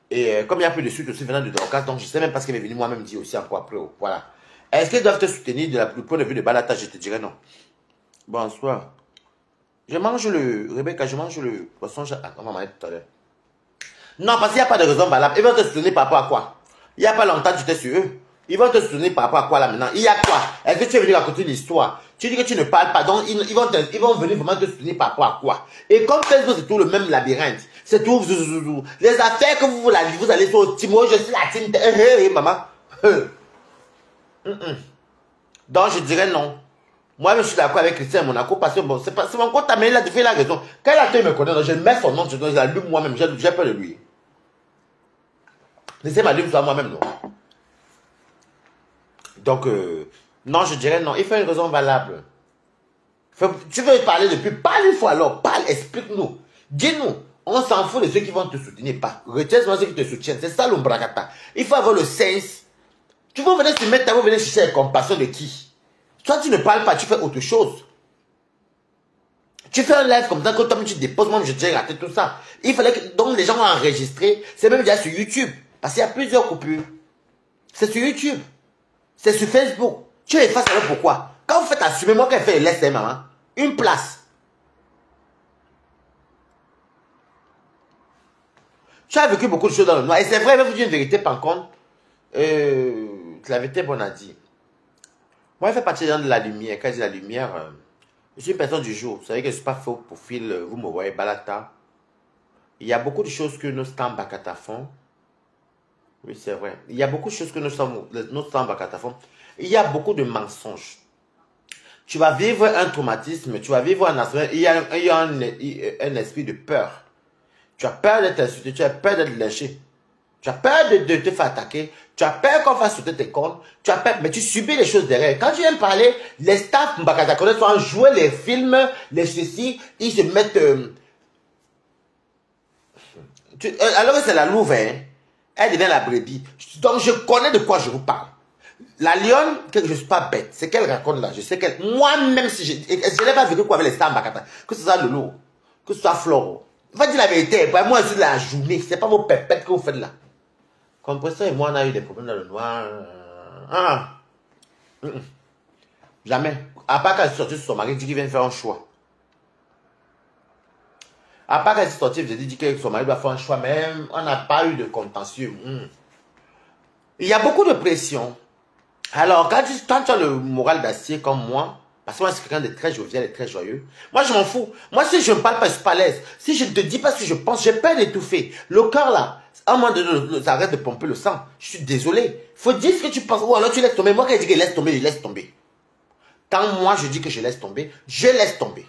Et comme il y a un peu de suite aussi venant de Dorcas, donc je ne sais même pas ce qu'elle est venu moi-même dire aussi encore après. Voilà. Est-ce qu'ils doivent te soutenir du point de vue de Balata? Je te dirais non. Bonsoir. Je mange Rebecca, je mange le poisson. On va m'en tout à l'heure. Non, parce qu'il n'y a pas de raison valable. Ils vont te soutenir par rapport à quoi? Il n'y a pas longtemps, tu étais sur eux. Ils vont te soutenir par rapport à quoi là maintenant? Il y a quoi? Est-ce que tu es venu raconter l'histoire? Tu dis que tu ne parles pas, donc ils vont venir vraiment te soutenir par rapport à quoi? Et comme Facebook c'est tout le même labyrinthe, c'est tout, les affaires que vous allez sur le team, moi je suis la team, maman. Donc je dirais non. Moi je suis d'accord avec Christian Monaco parce que bon, c'est mon compte, mais il a fait la raison. Quand il me connaît, je mets son nom, je l'allume moi-même, j'ai peur de lui. Laissez m'allumer sur moi-même, non. Donc, non, je dirais non. Il faut une raison valable. Tu veux parler depuis, parle une fois alors, parle, explique-nous. Dis-nous, on s'en fout de ceux qui vont te soutenir, pas. Retiens seulement ceux qui te soutiennent. C'est ça l'ombragata. Il faut avoir le sens. Tu vas venir se mettre, tu vas venir chercher la compassion de qui? Toi, tu ne parles pas, tu fais autre chose. Tu fais un live comme ça, quand toi, tu déposes, moi, je t'ai raté tout ça. Il fallait que, donc, les gens vont enregistrer. C'est même déjà sur YouTube. Parce qu'il y a plusieurs coupures. C'est sur YouTube. C'est sur Facebook. Tu effaces alors pourquoi? Quand vous faites assumer, moi, quand elle fait laisse maman, une place. Tu as vécu beaucoup de choses dans le noir. Et c'est vrai, mais vous dites une vérité, par contre. La vérité, bon, on a dit. Moi, je fais partie de la lumière. Quand je dis la lumière, je suis une personne du jour. Vous savez que je ne suis pas faux profil. Vous me voyez, balata. Il y a beaucoup de choses que nos stands Bakata font. Oui, c'est vrai. Il y a beaucoup de choses que nos stands Bakata font. Il y a beaucoup de mensonges. Tu vas vivre un traumatisme, tu vas vivre un accident. Il y a un esprit de peur. Tu as peur d'être insulté, tu as peur d'être lâché. Tu as peur de te faire attaquer. Tu as peur qu'on fasse sauter tes cornes. Tu as peur, mais tu subis les choses derrière. Quand tu viens parler, les staffs Mbakata sont jouer les films, les ceci, ils se mettent. Alors que c'est la louve, hein, elle devient la brebis. Donc je connais de quoi je vous parle. La lionne, que je ne suis pas bête, c'est qu'elle raconte là. Je sais qu'elle. Moi-même, si je n'ai pas vécu quoi avec les stars Mbakata, que ce soit Lolo, que ce soit Floro. Va dire la vérité. Moi, je suis de la journée. Ce n'est pas vos pépettes que vous faites là. Compresseur et moi, on a eu des problèmes dans le noir. Jamais. À part quand elle est sortie sur son mari, il dit qu'il vient faire un choix. À part quand elle est sortie, j'ai dit que son mari doit faire un choix, même. On n'a pas eu de contentieux. Il y a beaucoup de pression. Alors, quand tu as le moral d'acier comme moi, parce que moi, c'est quelqu'un de très jovial et très joyeux. Moi, je m'en fous. Moi, si je ne parle pas, je suis pas à l'aise. Si je ne te dis pas ce que je pense, j'ai peur d'étouffer. Le cœur, là, à un moment donné, ça arrête de pomper le sang. Je suis désolé. Faut dire ce que tu penses. Ou alors tu laisses tomber. Moi, quand je dis que je laisse tomber, je laisse tomber. Quand moi, je dis que je laisse tomber, je laisse tomber.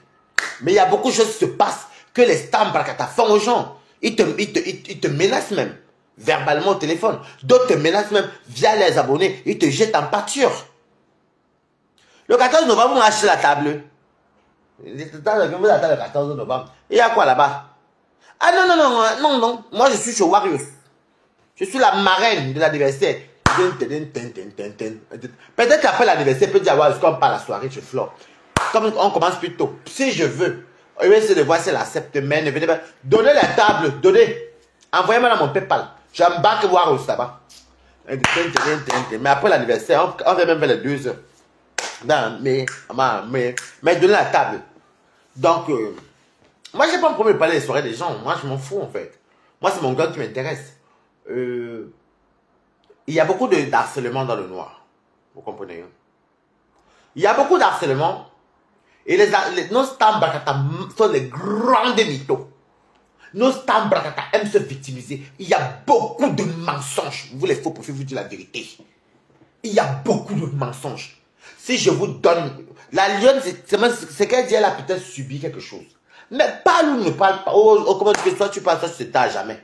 Mais il y a beaucoup de choses qui se passent que les stars Mbakata font aux gens. Ils te menacent même. Verbalement au téléphone. D'autres te menacent même via les abonnés. Ils te jettent en pâture. Le 14 novembre, on a acheté la table. Vous attendez le 14 novembre. Il y a quoi là-bas? Ah non. Moi, je suis chez Warriors. Je suis la marraine de l'anniversaire. Peut-être qu'après l'anniversaire, peut dire, est-ce qu'on part la soirée chez Flore? Comme on commence plus tôt. Si je veux, je vais essayer de voir si elle accepte. Mais ne venez pas. Donnez la table. Donnez. Envoyez-moi dans mon PayPal. J'embarque Warriors là-bas. Mais après l'anniversaire, on va même vers les 2 heures. Non, mais donnez la table. Donc, moi, j'ai pas un problème de parler des soirées des gens. Moi, je m'en fous, en fait. Moi, c'est mon gars qui m'intéresse. Il y a beaucoup d'harcèlement dans le noir. Vous comprenez? Hein? Il y a beaucoup d'harcèlement. Et nos stars Mbakata sont les grands mythos. Nos stars Mbakata aiment se victimiser. Il y a beaucoup de mensonges. Vous les faux profils, vous dites la vérité. Il y a beaucoup de mensonges. Si je vous donne... La lionne, c'est qu'elle dit, elle a peut-être subi quelque chose. Mais parle ou ne parle pas. Comment tu fais ça, tu parles ça, tu ne jamais.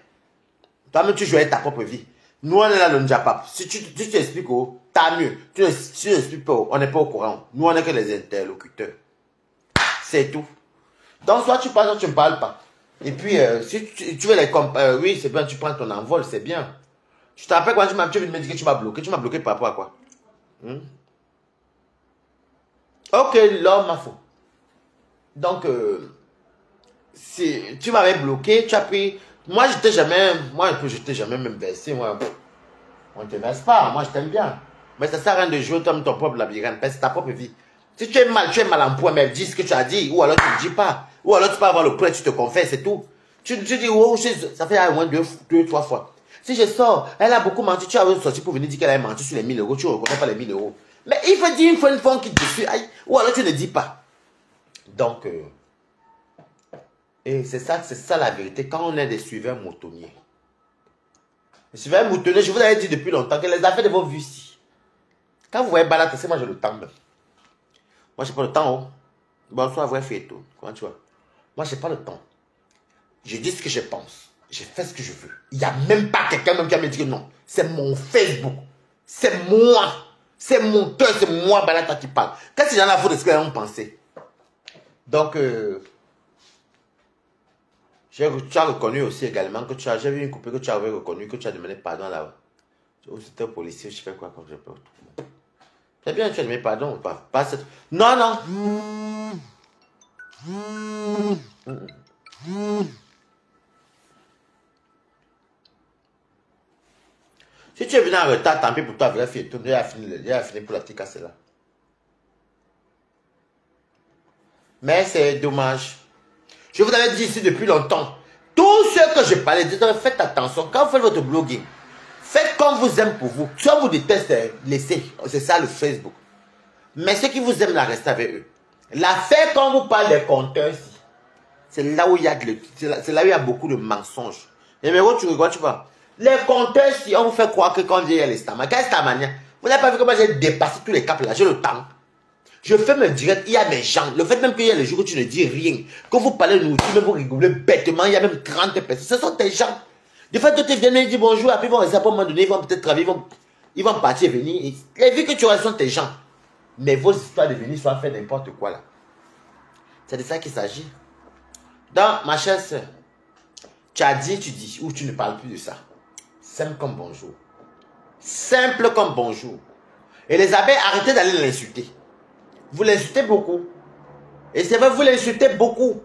Toi-même, tu joues ta propre vie. Nous, on est là, le Njapap. Si tu expliques, t'as mieux. Tu n'expliques pas, on n'est pas au courant. Nous, on n'est que les interlocuteurs. C'est tout. Donc, soit tu parles, soit tu ne parles pas. Et puis, si tu veux les oui, c'est bien, tu prends ton envol, c'est bien. Je te rappelle quand tu veux me dire que tu m'as bloqué. Tu m'as bloqué par rapport à quoi? Ok, l'homme m'a faux. Donc, si tu m'avais bloqué, tu as pris... Moi, je t'ai jamais même versé. Moi, on ne te verse pas. Moi, je t'aime bien. Mais ça sert à rien de jouer comme ton propre labyrinthe. C'est ta propre vie. Si tu es mal en point, mais dis ce que tu as dit. Ou alors tu ne dis pas. Ou alors tu peux avoir le prêt, tu te confesses, c'est tout. Tu dis, oh, ça fait au moins 2, 3 fois. Si je sors, elle a beaucoup menti, tu as sorti pour venir dire qu'elle a menti sur les 1000 euros, tu ne reconnais pas les 1000 euros. Mais il faut dire une fois on quitte dessus, aïe, ou alors tu ne dis pas. Donc, et c'est ça la vérité, quand on est des suiveurs moutonniers. Les suiveurs moutonniers, je vous avais dit depuis longtemps que les affaires de vos vues ici. Quand vous voyez Balata, c'est moi j'ai le temps. Moi j'ai pas le temps. Oh. Bonsoir, vrai Fieto. Comment tu vois? Moi j'ai pas le temps. Je dis ce que je pense. Je fais ce que je veux. Il n'y a même pas quelqu'un qui va me dire non. C'est mon Facebook. C'est moi. C'est mon cœur. C'est moi, Balata, qui parle. Qu'est-ce que j'en ai à foutre de ce qu'ils ont pensé? Donc, tu as reconnu aussi également que j'ai vu une coupée que tu avais reconnu, que tu as demandé pardon là-bas. C'était un policier, je fais quoi quand je peux. C'est bien, tu as demandé pardon. Pas cette... Non, non. Si tu es venu en retard, tant pis pour toi, vrai fille, il a fini pour la petite casse là. Mais c'est dommage. Je vous avais dit ici depuis longtemps. Tout ce que je parlais, faites attention. Quand vous faites votre blogging, faites comme vous aimez pour vous. Si on vous déteste, laissez. C'est ça le Facebook. Mais ceux qui vous aiment, là, restez avec eux. L'affaire, quand vous parlez des compteurs, c'est là où il y a beaucoup de mensonges. Et mais tu regardes, tu vois. Les compteurs, si on vous fait croire que quand il y a les stamans, qu'est-ce que c'est? Vous n'avez pas vu comment j'ai dépassé tous les caps là, j'ai le temps. Je fais mes directs, il y a mes gens. Le fait même qu'il y a les jours où tu ne dis rien, que vous parlez de nourriture, même vous rigolez bêtement, il y a même 30 personnes. Ce sont tes gens. Des fois, tu viens et dis bonjour, après ils vont rester à un moment donné, ils vont peut-être travailler, ils vont partir et venir. Les vies que tu auras sont tes gens. Mais vos histoires de venir soit faire n'importe quoi là. C'est de ça qu'il s'agit. Donc, ma chère soeur, tu as dit, tu dis, ou tu ne parles plus de ça. Simple comme bonjour. Simple comme bonjour. Et les abeilles, arrêtez d'aller l'insulter. Vous l'insultez beaucoup. Et c'est vrai, vous l'insultez beaucoup.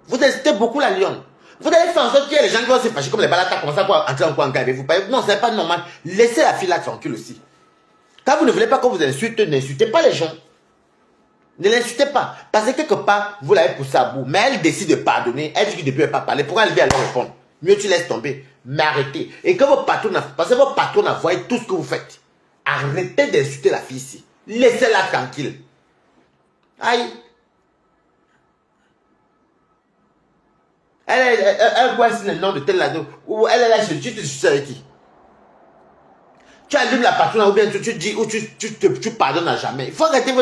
Vous insultez beaucoup la lionne. Vous allez faire en sorte qu'il y a les gens qui vont se fâcher comme les balatas comme ça pour entrer en quoi en cas avec vous. Non, c'est pas normal. Laissez la fille là tranquille aussi. Quand vous ne voulez pas qu'on vous insulte, n'insultez pas les gens. Ne l'insultez pas. Parce que quelque part, vous l'avez poussé à bout. Mais elle décide de pardonner. Elle dit qu'il ne peut pas parler. Pourquoi elle vient leur répondre? Mieux tu laisses tomber. Mais arrêtez. Et que vos patrons, parce que vos patrons voient tout ce que vous faites. Arrêtez d'insulter la fille ici. Laissez-la tranquille. Aïe. Elle voit le nom de tel lado. Ou elle est là, tu te suis avec qui? Tu allumes la patronne ou bien tu dis, ou tu pardonnes à jamais. Il faut arrêter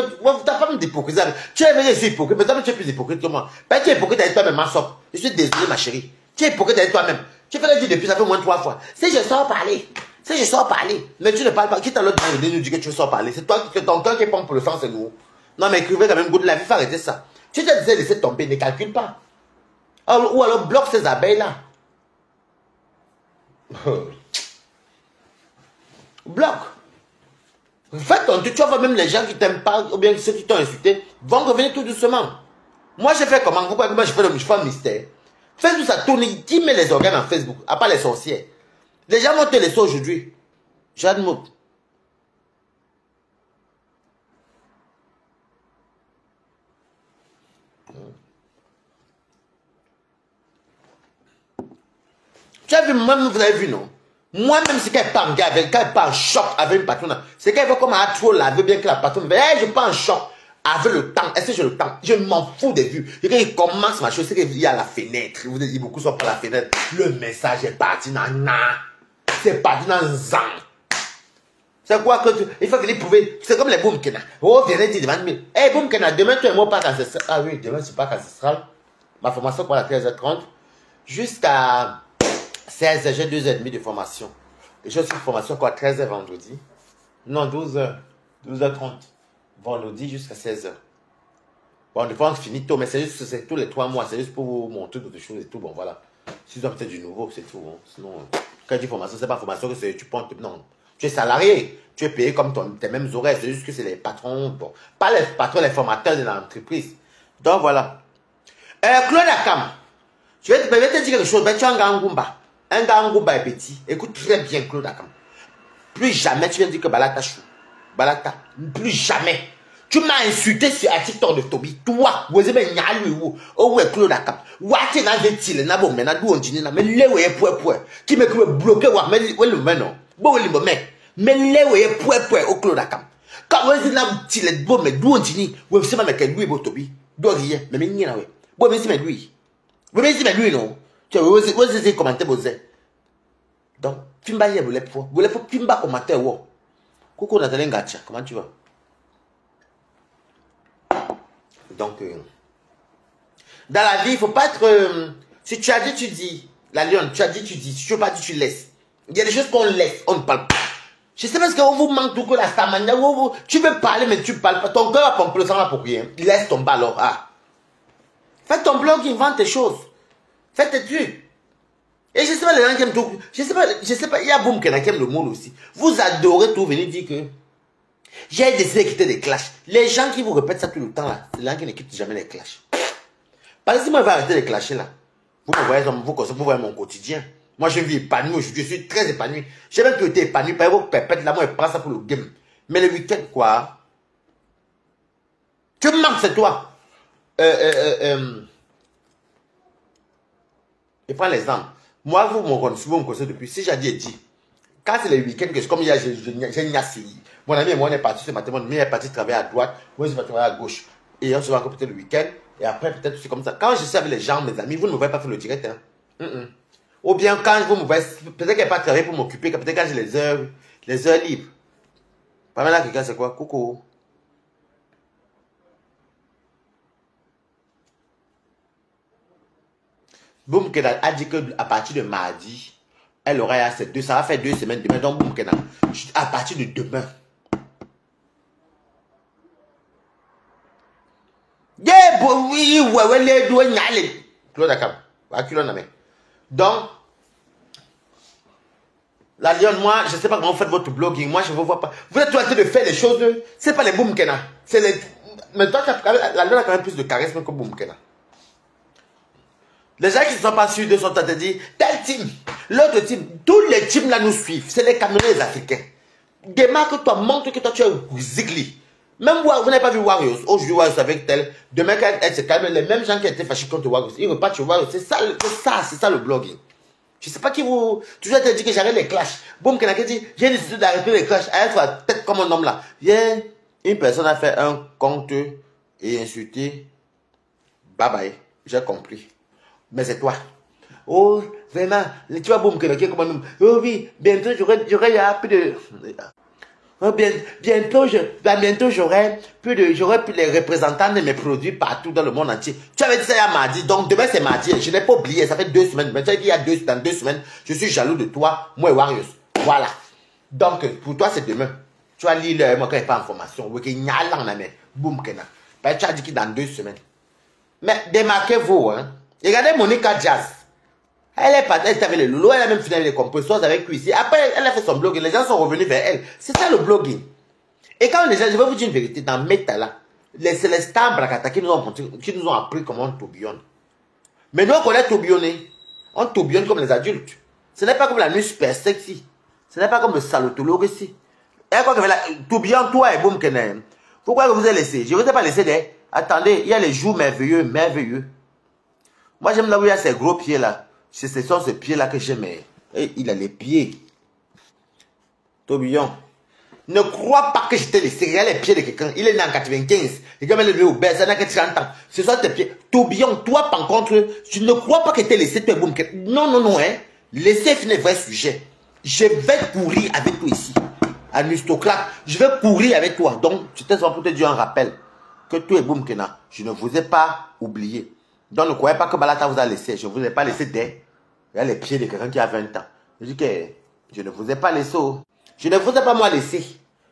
ta femme d'hypocrisie. Tu es venu, je suis hypocrite, mais toi tu es plus hypocrite que moi. Ben, tu es hypocrite avec toi-même, ma soeur. Je suis désolé, ma chérie. Tu es hypocrite avec toi-même. Tu fais le dire depuis, ça fait au moins 3 fois. Si je sors parler, mais tu ne parles pas. Qui t'a l'autre de nous dire que tu sors parler? C'est toi, c'est ton cœur qui pompe pour le sang, c'est nous. Non, mais écrivez quand même goût de la vie, il faut arrêter ça. Tu te disais laisser tomber, ne calcule pas. Ou alors bloque ces abeilles-là. Bloque. Fais ton truc, tu vois même les gens qui t'aiment pas, ou bien ceux qui t'ont insulté, vont revenir tout doucement. Moi, je fais comment? Vous croyez que moi, je fais un mystère? Facebook, ça tourne, qui met les organes en Facebook, à part les sorcières? Les gens vont te laisser aujourd'hui. J'admets. Tu as vu, moi-même, vous avez vu, non? Moi-même, c'est qu'elle part en gars, quand elle part en choc avec une patronne, c'est qu'elle veut comme elle a trop lavé bien que la patronne veut, hey, je pars en choc avec le temps. Est-ce que j'ai le temps? Je m'en fous des vues. Et quand il commence ma chose, c'est qu'il y a la fenêtre. Vous avez dit, beaucoup sont par la fenêtre. Le message est parti dans c'est parti dans zan. C'est quoi que tu... Il faut venir prouver. C'est comme les Boumkena. Oh, venez dire devant 1000. Hey, Boumkena, demain, tu es mot pas ancestral. Ah oui, demain, c'est pas ancestral. Ma formation pour la 13h30 jusqu'à 16h, j'ai 2h30 de formation. Et j'ai aussi une formation quoi, 13h vendredi. Non, 12h. 12h30. Vendredi jusqu'à 16h. Bon, des fois, on finit tôt, mais c'est juste c'est tous les 3 mois. C'est juste pour vous montrer d'autres choses et tout. Bon, voilà. Si vous avez peut-être du nouveau, c'est tout. Hein. Sinon, quand je dis formation, c'est pas formation que tu prends. Non. Tu es salarié. Tu es payé comme tes mêmes horaires. C'est juste que c'est les patrons. Bon, pas les patrons, les formateurs de l'entreprise. Donc, voilà. Claude Akam. Je vais te dire quelque chose. Ben, tu es un gars Ngumba. Un gars Ngumba est petit. Écoute très bien, Claude Akam. Plus jamais tu viens dire que Balata chou. Balata. Plus jamais. Tu m'as insulté sur un TikTok de Toby. Toi, vous avez nyali ou ouais Claude Akam. Wati na vetile na bon mena du onjini na mais lewe pouet. Qui me bloqué wa mais le meno. Bon limbo mais lewe pouet au Claude Akam. Quand vous êtes là tile bon mais du onjini, vous savez mais que lui bo Toby. Do rien mais nyina we. Bon mais c'est lui. Vous me dites mais lui non. Tu vous êtes commenter vous donc Pimba hier vous les Pimba commenter wo. Coucou Nathalie Ngacha, comment tu vas? Donc, dans la vie, il ne faut pas être... si tu as dit, tu dis. La lionne, tu as dit, tu dis. Si tu n'as pas dit, tu laisses. Il y a des choses qu'on laisse, on ne parle pas. Je sais parce qu'on vous manque tout que la stamina. Tu veux parler, mais tu ne parles pas. Ton cœur a pompé le sang là pour rien. Laisse tomber alors. Ah. Fais ton blog, invente tes choses. Fais tes trucs. Et je sais pas, les gens qui aiment tout. Je sais pas, il y a Boum qui aime le monde aussi. Vous adorez tout venir dire que... J'ai décidé de quitter les clashs. Les gens qui vous répètent ça tout le temps là, c'est les gens qui ne quittent jamais les clashs. Parce que si moi je vais arrêter les clasher là, vous me voyez, vous voyez mon quotidien. Moi je vis épanoui aujourd'hui, je suis très épanoui. J'ai même été épanoui par vos pépettes là, moi je prends ça pour le game. Mais le week-end quoi? Tu me manques, c'est toi. Et prends l'exemple. Moi, vous me connaissez depuis. Si j'ai dit, quand c'est le week-end que comme hier, j'ai une assis. Mon ami et moi, on est parti ce matin. Mon ami est parti travailler à droite. Moi, je vais travailler à gauche. Et on se voit peut-être le week-end. Et après, peut-être c'est comme ça. Quand je suis avec les gens, mes amis, vous ne me voyez pas faire le direct. Hein? Ou bien quand vous me voyez, peut-être qu'elle n'est pas travailler pour m'occuper. Peut-être quand j'ai les heures libres. Pas mal là, quelqu'un, c'est quoi? Coucou. Boum Kenan a dit qu'à partir de mardi, elle aura assez deux. Ça va faire 2 semaines demain. Donc, Boum Kenan, à partir de demain. Donc, la lionne, moi, je ne sais pas comment vous faites votre blogging. Moi, je ne vous vois pas. Vous êtes en train de faire les choses. Ce n'est pas les Boum Kenan. C'est les. Mais toi, la lionne a quand même plus de charisme que Boum Kenan. Les gens qui ne sont pas sûrs de sont en train de dire, tel team, l'autre team, tous les teams là nous suivent. C'est les camionneurs africains. Démarque-toi, montre que toi tu es Zigli. Même vous n'avez pas vu Warriors. Aujourd'hui, Warriors avec tel. Demain, quand elle se calme, les mêmes gens qui étaient fâchés contre Warriors, ils repartent sur Warriors. C'est ça le blogging. Je ne sais pas qui vous. Toujours te dit que j'arrête les clashs. Boum, quelqu'un dit, j'ai décidé d'arrêter les clashs. Elle soit tête comme un homme là. Hier, une personne a fait un compte et insulté. Bye bye. J'ai compris. Mais c'est toi. Oh, vraiment, tu vois, Boum, quelqu'un comme un homme. Oh oui, bientôt j'aurai plus de. Oh, bientôt j'aurai plus les représentants de mes produits partout dans le monde entier. Tu avais dit ça il y a mardi, donc demain c'est mardi. Je n'ai pas oublié, ça fait 2 semaines. Mais tu as dit dans 2 semaines, je suis jaloux de toi, moi et Warriors. Voilà. Donc pour toi c'est demain. Tu vas lire moi quand il n'y a pas d'information. Boum, Kenan. Tu as dit que dans 2 semaines. Mais démarquez-vous, hein. Regardez Monica Jazz. Elle est partie, elle était avec les loulous, elle a même fini avec les compositeurs avec lui ici. Après, elle a fait son blogging, les gens sont revenus vers elle. C'est ça le blogging. Et quand les gens, je vais vous dire une vérité, dans Meta là, c'est les stars Brakata qui nous ont appris comment on tourbillonne. Mais nous, on connaît tourbillonner. On tourbillonne comme les adultes. Ce n'est pas comme la nuit super sexy. Ce n'est pas comme le salotologue ici. Et quoi que la tourbillon, toi et Boum Kenan. Pourquoi vous avez laissé? Je ne vous ai pas laissé des. Attendez, il y a les jours merveilleux, merveilleux. Moi, j'aime là où il y a ces gros pieds là. Ce sont ces pieds-là que j'aime. Et il a les pieds. Tourbillon. Ne crois pas que je t'ai laissé. Regarde les pieds de quelqu'un. Il est né en 95. Il est levé au bain. Ça n'a que 30 ans. Ce sont tes pieds. Tourbillon, toi, par contre, je ne crois pas que tu t'ai laissé. Non, non, non. Hein. Laissez finir le vrai sujet. Je vais courir avec toi ici. Un aristocrate. Je vais courir avec toi. Donc, c'était seulement pour te dire un rappel. Que toi et Boum Kenan, je ne vous ai pas oublié. Donc ne croyez pas que Balata vous a laissé. Je ne vous ai pas laissé des. Il y a les pieds de quelqu'un qui a 20 ans. Je dis que je ne vous ai pas laissé. Je ne vous ai pas moi laissé.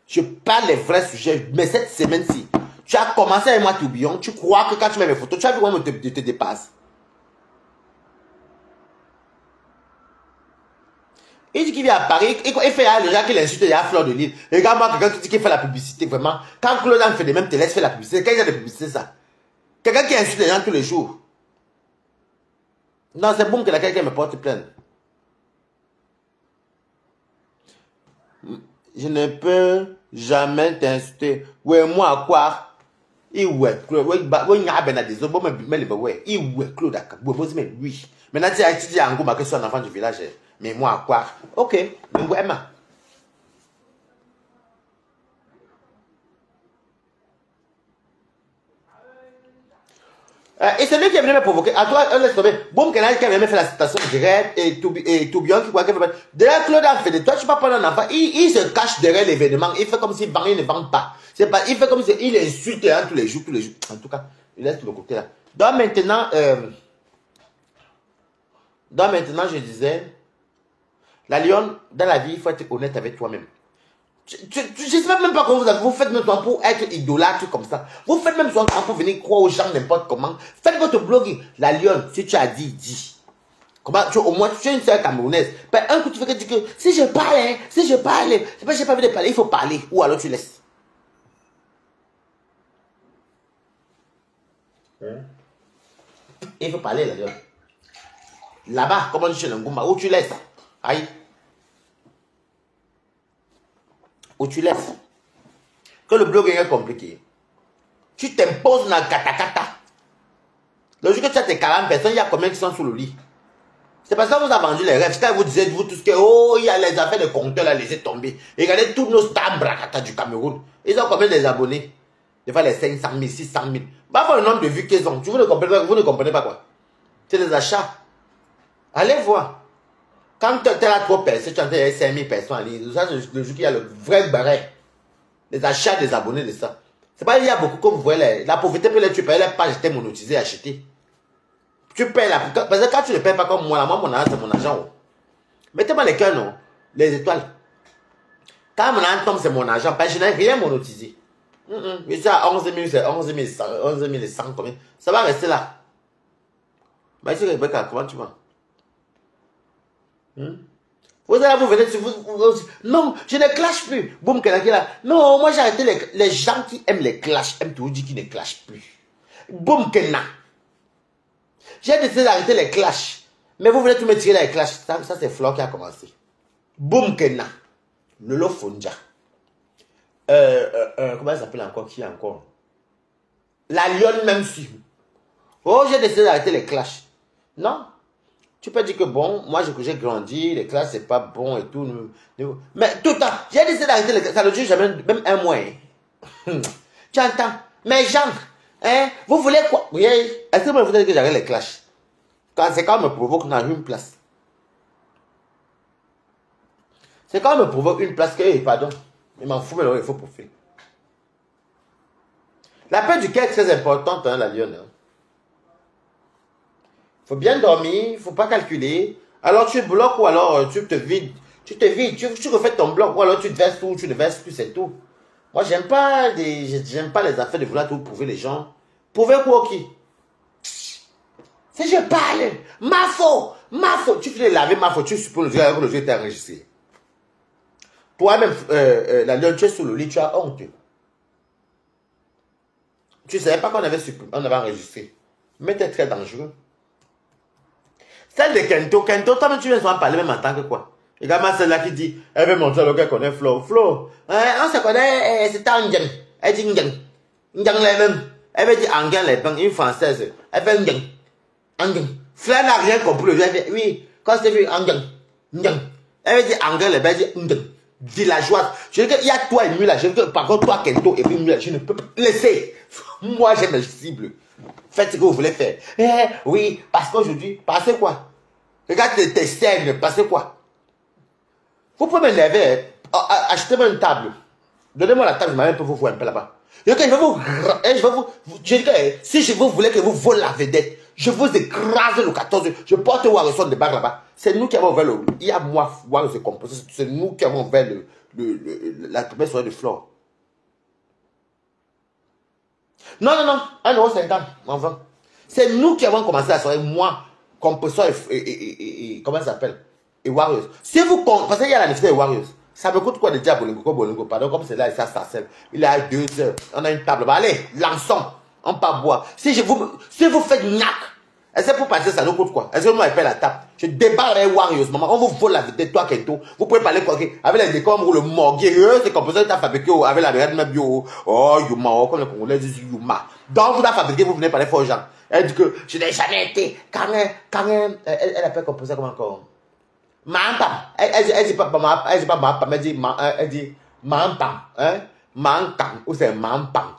Je parle les vrais sujets. Mais cette semaine-ci, tu as commencé avec moi tourbillon. Tu crois que quand tu mets mes photos, tu as vu comment je te dépasse. Il dit qu'il vient à Paris. Il fait le gens qui l'insulte, il y a Fleur de Lille. Regarde-moi quelqu'un qui dit qu'il fait la publicité. Vraiment. Quand Claude fait des mêmes, te laisse faire la publicité. Quand il y a de publicité, ça. Quelqu'un qui insulte les gens tous les jours. Non, c'est bon que quelqu'un me porte plainte. Je ne peux jamais t'insulter. Ouais, moi, quoi? ouais, oui. Maintenant, tu as dit à Ngouma que c'est un enfant du village. Mais moi, quoi? Ok, Emma. Et c'est lui qui est venu me provoquer. À toi, laisse tomber. Boum, qui est venu me faire la citation directe et Toubion qui croit qu'il fait. Derrière Claude a fait de toi, tu vas prendre un enfant. Il se cache derrière l'événement. Il fait comme s'il vend, il ne vend pas. C'est pas, il fait comme s'il insulte hein, tous les jours. En tout cas, il laisse le côté là. Donc maintenant, je disais, la lionne, dans la vie, il faut être honnête avec toi-même. Je ne sais même pas comment vous faites même temps pour être idolâtre comme ça. Vous faites même temps pour venir croire aux gens n'importe comment. Faites votre blogging. La lionne, si tu as dit, dis. Comment, au moins, tu es une sœur camerounaise. Un coup, tu fais que dire que si je parle, c'est pas j'ai pas envie de parler, il faut parler. Ou alors tu laisses. Il faut parler, la lionne. Là-bas, comme on dit chez l'Angouma, où tu laisses. Aïe. Où tu laisses. Que le blogging est compliqué. Tu t'imposes dans le kata-kata. Le jour que tu as tes 40 personnes, il y a combien qui sont sous le lit? C'est parce que vous avez vendu les rêves. Quand vous disiez, vous, tout ce que, oh, il y a les affaires de compteurs là, laissez tomber. Et regardez tous nos stars brakata du Cameroun. Ils ont combien des abonnés? Des fois les 500 000, 600 000. Bah, voir le nombre de vues qu'ils ont. Vous ne comprenez pas quoi? C'est des achats. Allez voir. Quand tu es là trop percé, tu as 5 000 personnes en ligne. Ça, c'est le jour qu'il y a le vrai barret. Les achats des abonnés de ça. C'est pas, il y a beaucoup, comme vous voyez, la pauvreté peut tu payes les pages, j'étais monétisé, acheté. Tu payes la. Parce que quand tu ne payes pas comme moi, mon argent, c'est mon argent. Oh. Mettez-moi les cœurs, non? Les étoiles. Quand mon argent tombe, c'est mon argent. Parce que je n'ai rien monétisé. Mais ça, 11 000, c'est 11 100, combien? Ça va rester là. Mais tu Rebecca, comment tu vas? Vous allez vous venir, non, je ne clash plus. Boum, quelqu'un là. Non, moi j'ai arrêté les gens qui aiment les clashs, aiment toujours dire qu'ils ne clashent plus. Boum, Kena. J'ai décidé d'arrêter les clashs. Mais vous voulez tout me tirer les clashs. Ça c'est Flore qui a commencé. Boum, Kena. Lolo Fonja. Comment elle s'appelle encore? Qui est encore? La lionne même si. Oh, j'ai décidé d'arrêter les clashs. Non. Tu peux dire que bon, moi j'ai grandi, les classes c'est pas bon et tout. Mais tout le temps, j'ai décidé d'arrêter les classes, ça ne dure jamais, même un mois. Tu entends? Mais gens, hein, vous voulez quoi? Oui, est-ce que vous voulez que j'arrête les classes? C'est quand on me provoque dans une place. C'est quand on me provoque une place que, pardon, il m'en fout, mais il faut profiter. La paix du cœur est très importante, hein, la lionne. Hein. Il faut bien dormir, il ne faut pas calculer. Alors tu bloques ou alors tu te vides. Tu refais ton bloc ou alors tu te verses tout, tu ne verses plus, c'est tout. Moi, j'aime pas les affaires de vouloir tout prouver les gens. Prouver quoi qui? Si je parle, ma faute. Tu finis de laver ma faute, tu supposes que le jeu était enregistré. Toi-même, la lionne, tu es sous le lit, tu as honte. Tu ne savais pas qu'on avait enregistré. Mais c'est très dangereux. Celle de Kento, toi-même tu viens souvent parler même en tant que quoi. Regarde-moi celle-là qui dit, elle veut montrer le gars qu'on est Flo. Flo, on se connaît, c'est Angen. Elle dit Ngen. Ngen les mêmes. Elle veut dire Angen les mêmes, une française. Elle fait Ngen. Angen. Fla n'a rien compris. Elle dit, oui, quand c'est vu Angen. Ngen. Elle veut dire Angen les mêmes, elle dit Ngen. Villageoise. Je veux dire, il y a toi et lui là. Je veux dire, par contre, toi, Kento et puis lui, je ne peux pas laisser. Moi, j'ai mes cibles. Faites ce que vous voulez faire. Oui, parce qu'aujourd'hui, passez quoi? Regarde tes scènes, passez quoi? Vous pouvez m'énerver. Achetez-moi une table. Donnez-moi la table, je m'amène pour vous voir un peu là-bas. Si je vous voulais que vous volez la vedette, je vous écrase le 14. Je porte Warrison de bar là-bas. C'est nous qui avons ouvert le. Il y a moi, Warrison se composer. C'est nous qui avons ouvert la première soirée de Flore. Non, 1,50 €, enfin. C'est nous qui avons commencé la soirée, moi, Composeur et comment ça s'appelle? Et Warriors. Si vous parce qu'il y a la nécessité de Warriors. Ça me coûte quoi de dire Bolingo, pardon, comme c'est là, et ça s'accèle. Il est à 2 heures. On a une table. Bah, allez, lançons. On part boire. Si vous faites gnac, Est-ce que pour passer, ça nous coûte quoi? Est-ce que moi, je paye la table? Je débarque avec Warriors, maman. On vous vole la vedette, toi, Kento. Vous pouvez parler quoi? Avec les décombres, le morguer, c'est comme ça que tu as fabriqué avec la verre de bio. Oh, Yuma, comme les Congolais disent Yuma. Donc, vous avez fabriqué, vous venez parler fort aux gens. Elle dit que je n'ai jamais été. Quand elle appelle comme ça, comment encore? Mampa. Elle dit pas Mampa, elle dit pas Mampa, elle dit Mampa. Hein? Mampa. Ou c'est Mampa.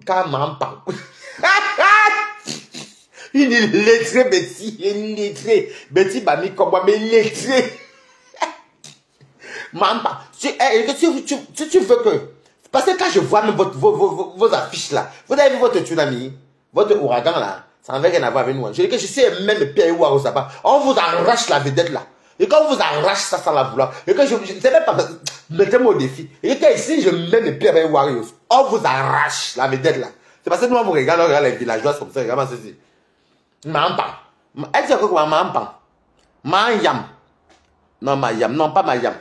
Quand Mampa. Il est lettré, Betty. Il est lettré. Betty m'a mis comme moi, mais lettré. Mampa. Si tu veux que... Parce que quand je vois même vos affiches là, vous avez vu votre tsunami, votre ouragan là, ça n'avait rien à voir avec nous. Je dis que je sais même le Pierre Ouaro ça va. On vous arrache la vedette là. Et quand on vous arrache ça sans la vouloir, et que je ne sais même pas, mettez-moi au défi. Et que ici je mets le Pierre Ouaro, on vous arrache la vedette là. C'est parce que nous on vous regarde, on regarde les villageois comme ça, regarde ceci. Mampa. Elle dit quoi Mampa? Mayam. Non, Mayam. Non, pas Mayam.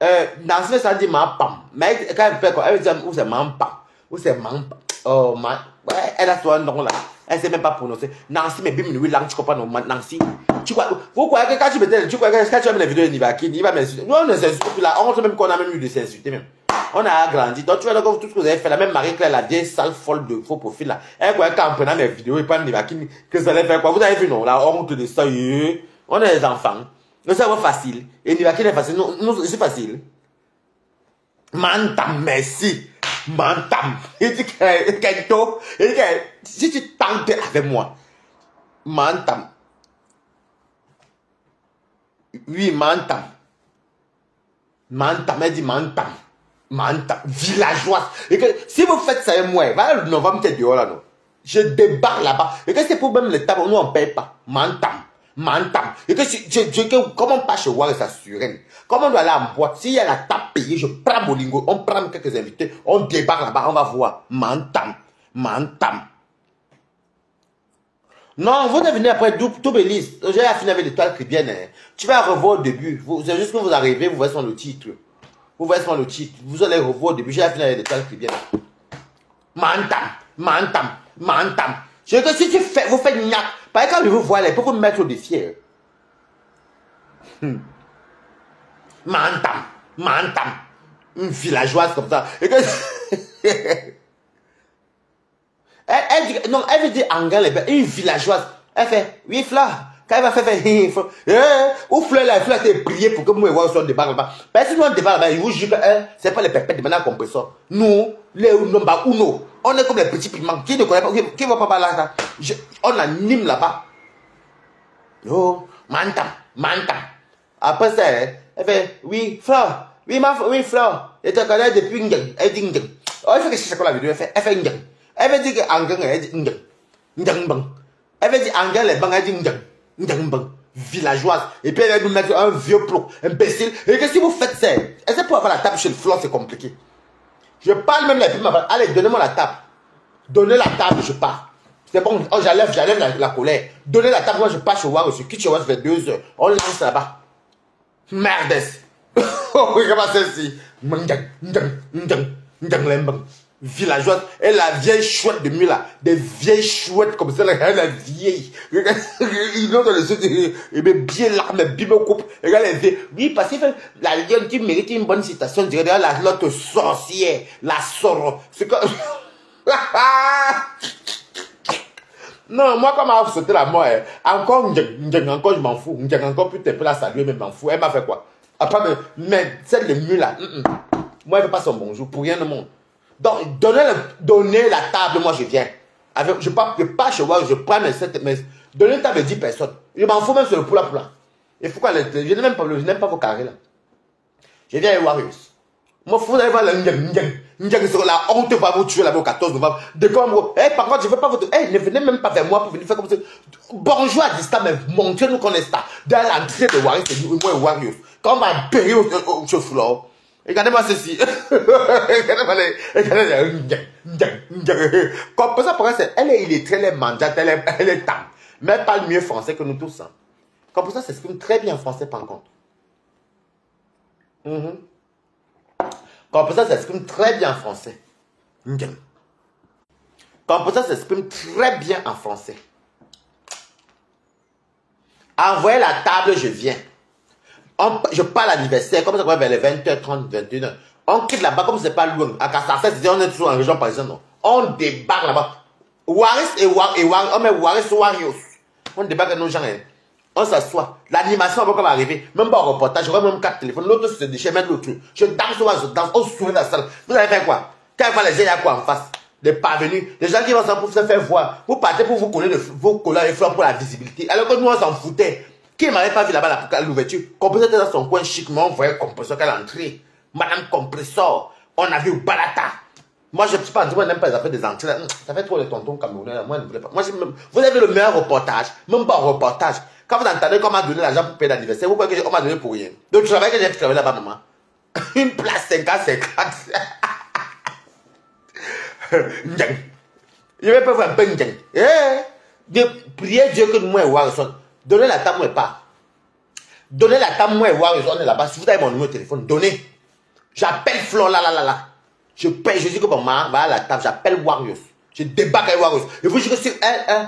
Dans ce ça dit Mampam. Mais quand elle fait quoi? Elle dit où c'est Mampam. Où c'est Mampam. Oh, ouais, elle a son nom là. Elle ne sait même pas prononcer. Nancy, mais bim, oui, langue, tu comprends, non, Nancy. Tu crois, vous croyez que quand tu mettais, tu crois que quand tu as mis les vidéos de Nivaki, il va m'insulter. Nous, on ne s'insulte plus là. On montre même qu'on a même eu de s'insulter même. On a agrandi. Donc, tu vois, donc, tout ce que vous avez fait, la même Marie-Claire, la vieille sale folle de faux profil là. Elle croyait qu'en prenant mes vidéos et pas Nivaki, que ça allait faire quoi? Vous avez vu, non? La honte de ça, on est des enfants. Nous, ça va facile. Et Nivaki est facile. Nous, c'est facile. Mantam, merci. Mantam. Il dit Kento. Il dit que si tu tentes avec moi, Mantam. Oui, Mantam. Mantam, elle dit Mantam. Mantam. Villageoise. Et que si vous faites ça avec moi, voilà le novembre, t'es dehors là, non. Je débarque là-bas. Et que c'est pour même les tables, nous on ne paye pas. Mantam. Mantam. Et que comment on passe chez War et ça surène. Comment on doit aller en boîte. S'il y a la table payée, je prends Bolingo, on prend quelques invités, on débarque là-bas, on va voir. Mantam. Mantam. Non, vous devenez après tout Belize. J'ai fini avec l'étoile caribéenne. Hein. Tu vas revoir au début. C'est juste que vous arrivez, vous voyez sur le titre. Vous voyez sur le titre. Vous allez revoir au début. J'ai fini avec l'étoile caribéenne. Mantam. Mantam. Mantam. Je veux que si tu fais, vous faites gnac. Par exemple, quand je vous vois là, pour vous mettre au défi. Mantam. Mantam. Une villageoise comme ça. Et que... elle dit, non, elle veut dire Angèle, une villageoise. Elle fait, oui, Fleur. Quand elle va faire, ou Fleur, la Fleur a été priée pour que moi et moi on débarque là-bas. Parce que si nous on débarque là-bas, ils vous jurent que c'est pas les pépettes de maintenant compresseur. Nous, les Unomba Uno, on est comme les petits piments. Qui ne connaît pas, qui va pas là, on anime là-bas. Oh, Mantam, Mantam. Après ça, elle fait, oui, Fleur. Oui, Fleur. Elle te connaît depuis Ngeng. Elle dit Ngeng. Oh, il faut que je cherche la vidéo. Elle fait Ngeng. Elle veut dire que Angèle, elle dit Ngeng. Ngeng. Elle veut dire Angèle, elle dit Ngeng. Ngeng. Villageoise. Et puis elle va nous mettre un vieux plot, imbécile. Et que si vous faites ça, est-ce que pour avoir la table chez le Fleur, c'est compliqué? Je parle même la prime. Allez, donnez-moi la table. Donnez la table, je pars. C'est bon, oh, j'enlève la colère. Donnez la table, moi je pars chez War, je quitte chez War, ça fait 2 heures. On lance là-bas. Merdes. Oh, regarde celle-ci. Villageoise. Et la vieille chouette de nuit là. Des vieilles chouettes comme ça, la vieille. Ils ont dans les yeux, et bien l'arme, bien me coupe. Regarde les vieilles. Oui, parce que la lionne qui mérite une bonne citation, je dirais l'autre sorcière, la soro. C'est comme. Non, moi, quand m'a sauté la mort, encore, encore, je m'en fous. Encore plus, t'es pas la saluer, mais je m'en fous. Elle m'a fait quoi? Après, mais celle de mieux là, moi, elle veut pas son bonjour, pour rien au monde. Donc, donnez la table, moi, je viens. Je pars chez moi, je prends mes donnez une table de 10 personnes. Je m'en fous même sur le poula. Il faut quoi, je n'aime pas vos carrés là. Je viens à Warriors. Moi, vous allez voir la la honte va vous tuer là-bas au 14 novembre. De comme, par contre, je veux pas votre. Ne venez même pas vers moi pour venir faire comme ça. Bonjour à distance, mais montrez-nous qu'on est ça. Dans l'entrée de Warriors, c'est moi et Warriors. Quand on va périr au chauffeur, regardez-moi ceci. Regardez-moi comme ça, pour elle, elle est illettrée, elle est mandate, elle est table. Mais elle parle mieux français que nous tous. Hein. Comme ça, ça s'exprime très bien en français, par contre. Comme ça, ça s'exprime très bien en français. Comme ça, ça s'exprime très bien en français. Envoyez la table, je viens. Je pars à l'anniversaire, comme ça, vers les 20h30, 21h. On quitte là-bas, comme c'est pas loin. À Kassasset, on est toujours en région parisienne, non. On débarque là-bas. Waris et Waris, on met Waris Warios. On débarque avec nos gens. On s'assoit. L'animation va comme arriver. Même pas au reportage, j'aurai même 4 téléphones. L'autre se déchire, même l'autre. Je danse, je danse. On sourit dans la salle. Vous allez faire quoi? Quand il va les gens, il y a quoi en face? Des parvenus. Des gens qui vont s'en pour se faire voir. Vous partez pour vous coller les fleurs pour la visibilité. Alors que nous, on s'en foutait. Qui m'avait pas vu là-bas à l'ouverture? Compresseur était dans son coin chic, mais on voyait Compresseur qu'à l'entrée. Madame Compresseur. On a vu Balata. Moi, je ne suis pas en train, je n'aime pas les affaires des entrées. Ça fait trop les tontons camerounais. Moi, je ne voulais pas. Moi, vous avez le meilleur reportage. Même pas un reportage. Quand vous entendez qu'on m'a donné l'argent pour payer l'anniversaire, vous croyez qu'on m'a donné pour rien. Donc, je savais que j'ai travaillé là-bas, maman. Une place 50-50. Je vais pas faire un peu de prier Dieu que moi et Warson. Donnez la table, moi et pas. Donnez la table, moi et Warson. On est là-bas. Si vous avez mon numéro de téléphone, donnez. J'appelle Flore là. Je paye, je dis que bon, va à la table, j'appelle Warriors. Je débarque avec Warriors. Et vous dites que sur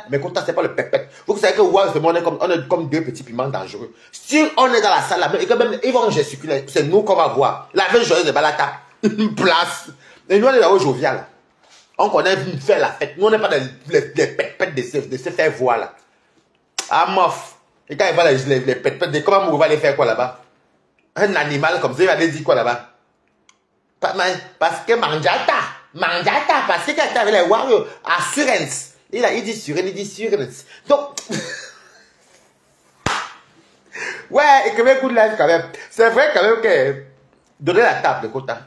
mais content, c'est pas le pépette. Vous savez que Warriors, on est comme deux petits piments dangereux. Si on est dans la salle, et que même, ils vont gesticuler, c'est nous qu'on va voir. La veille joyeuse de Balata, une place. Et nous, on est là-haut jovial. On connaît faire la fête. Nous, on n'est pas dans les pépettes de se faire voir là. Ah, mof. Et quand il va les pépettes, comment on va les faire quoi là-bas? Un animal comme ça, il va aller dire quoi là-bas? Parce que Manjata, parce que quand tu avais les Warriors, assurance. Il dit surance. Donc, ouais, et que mes coups de live quand même. C'est vrai quand même que, donnez la table de quota,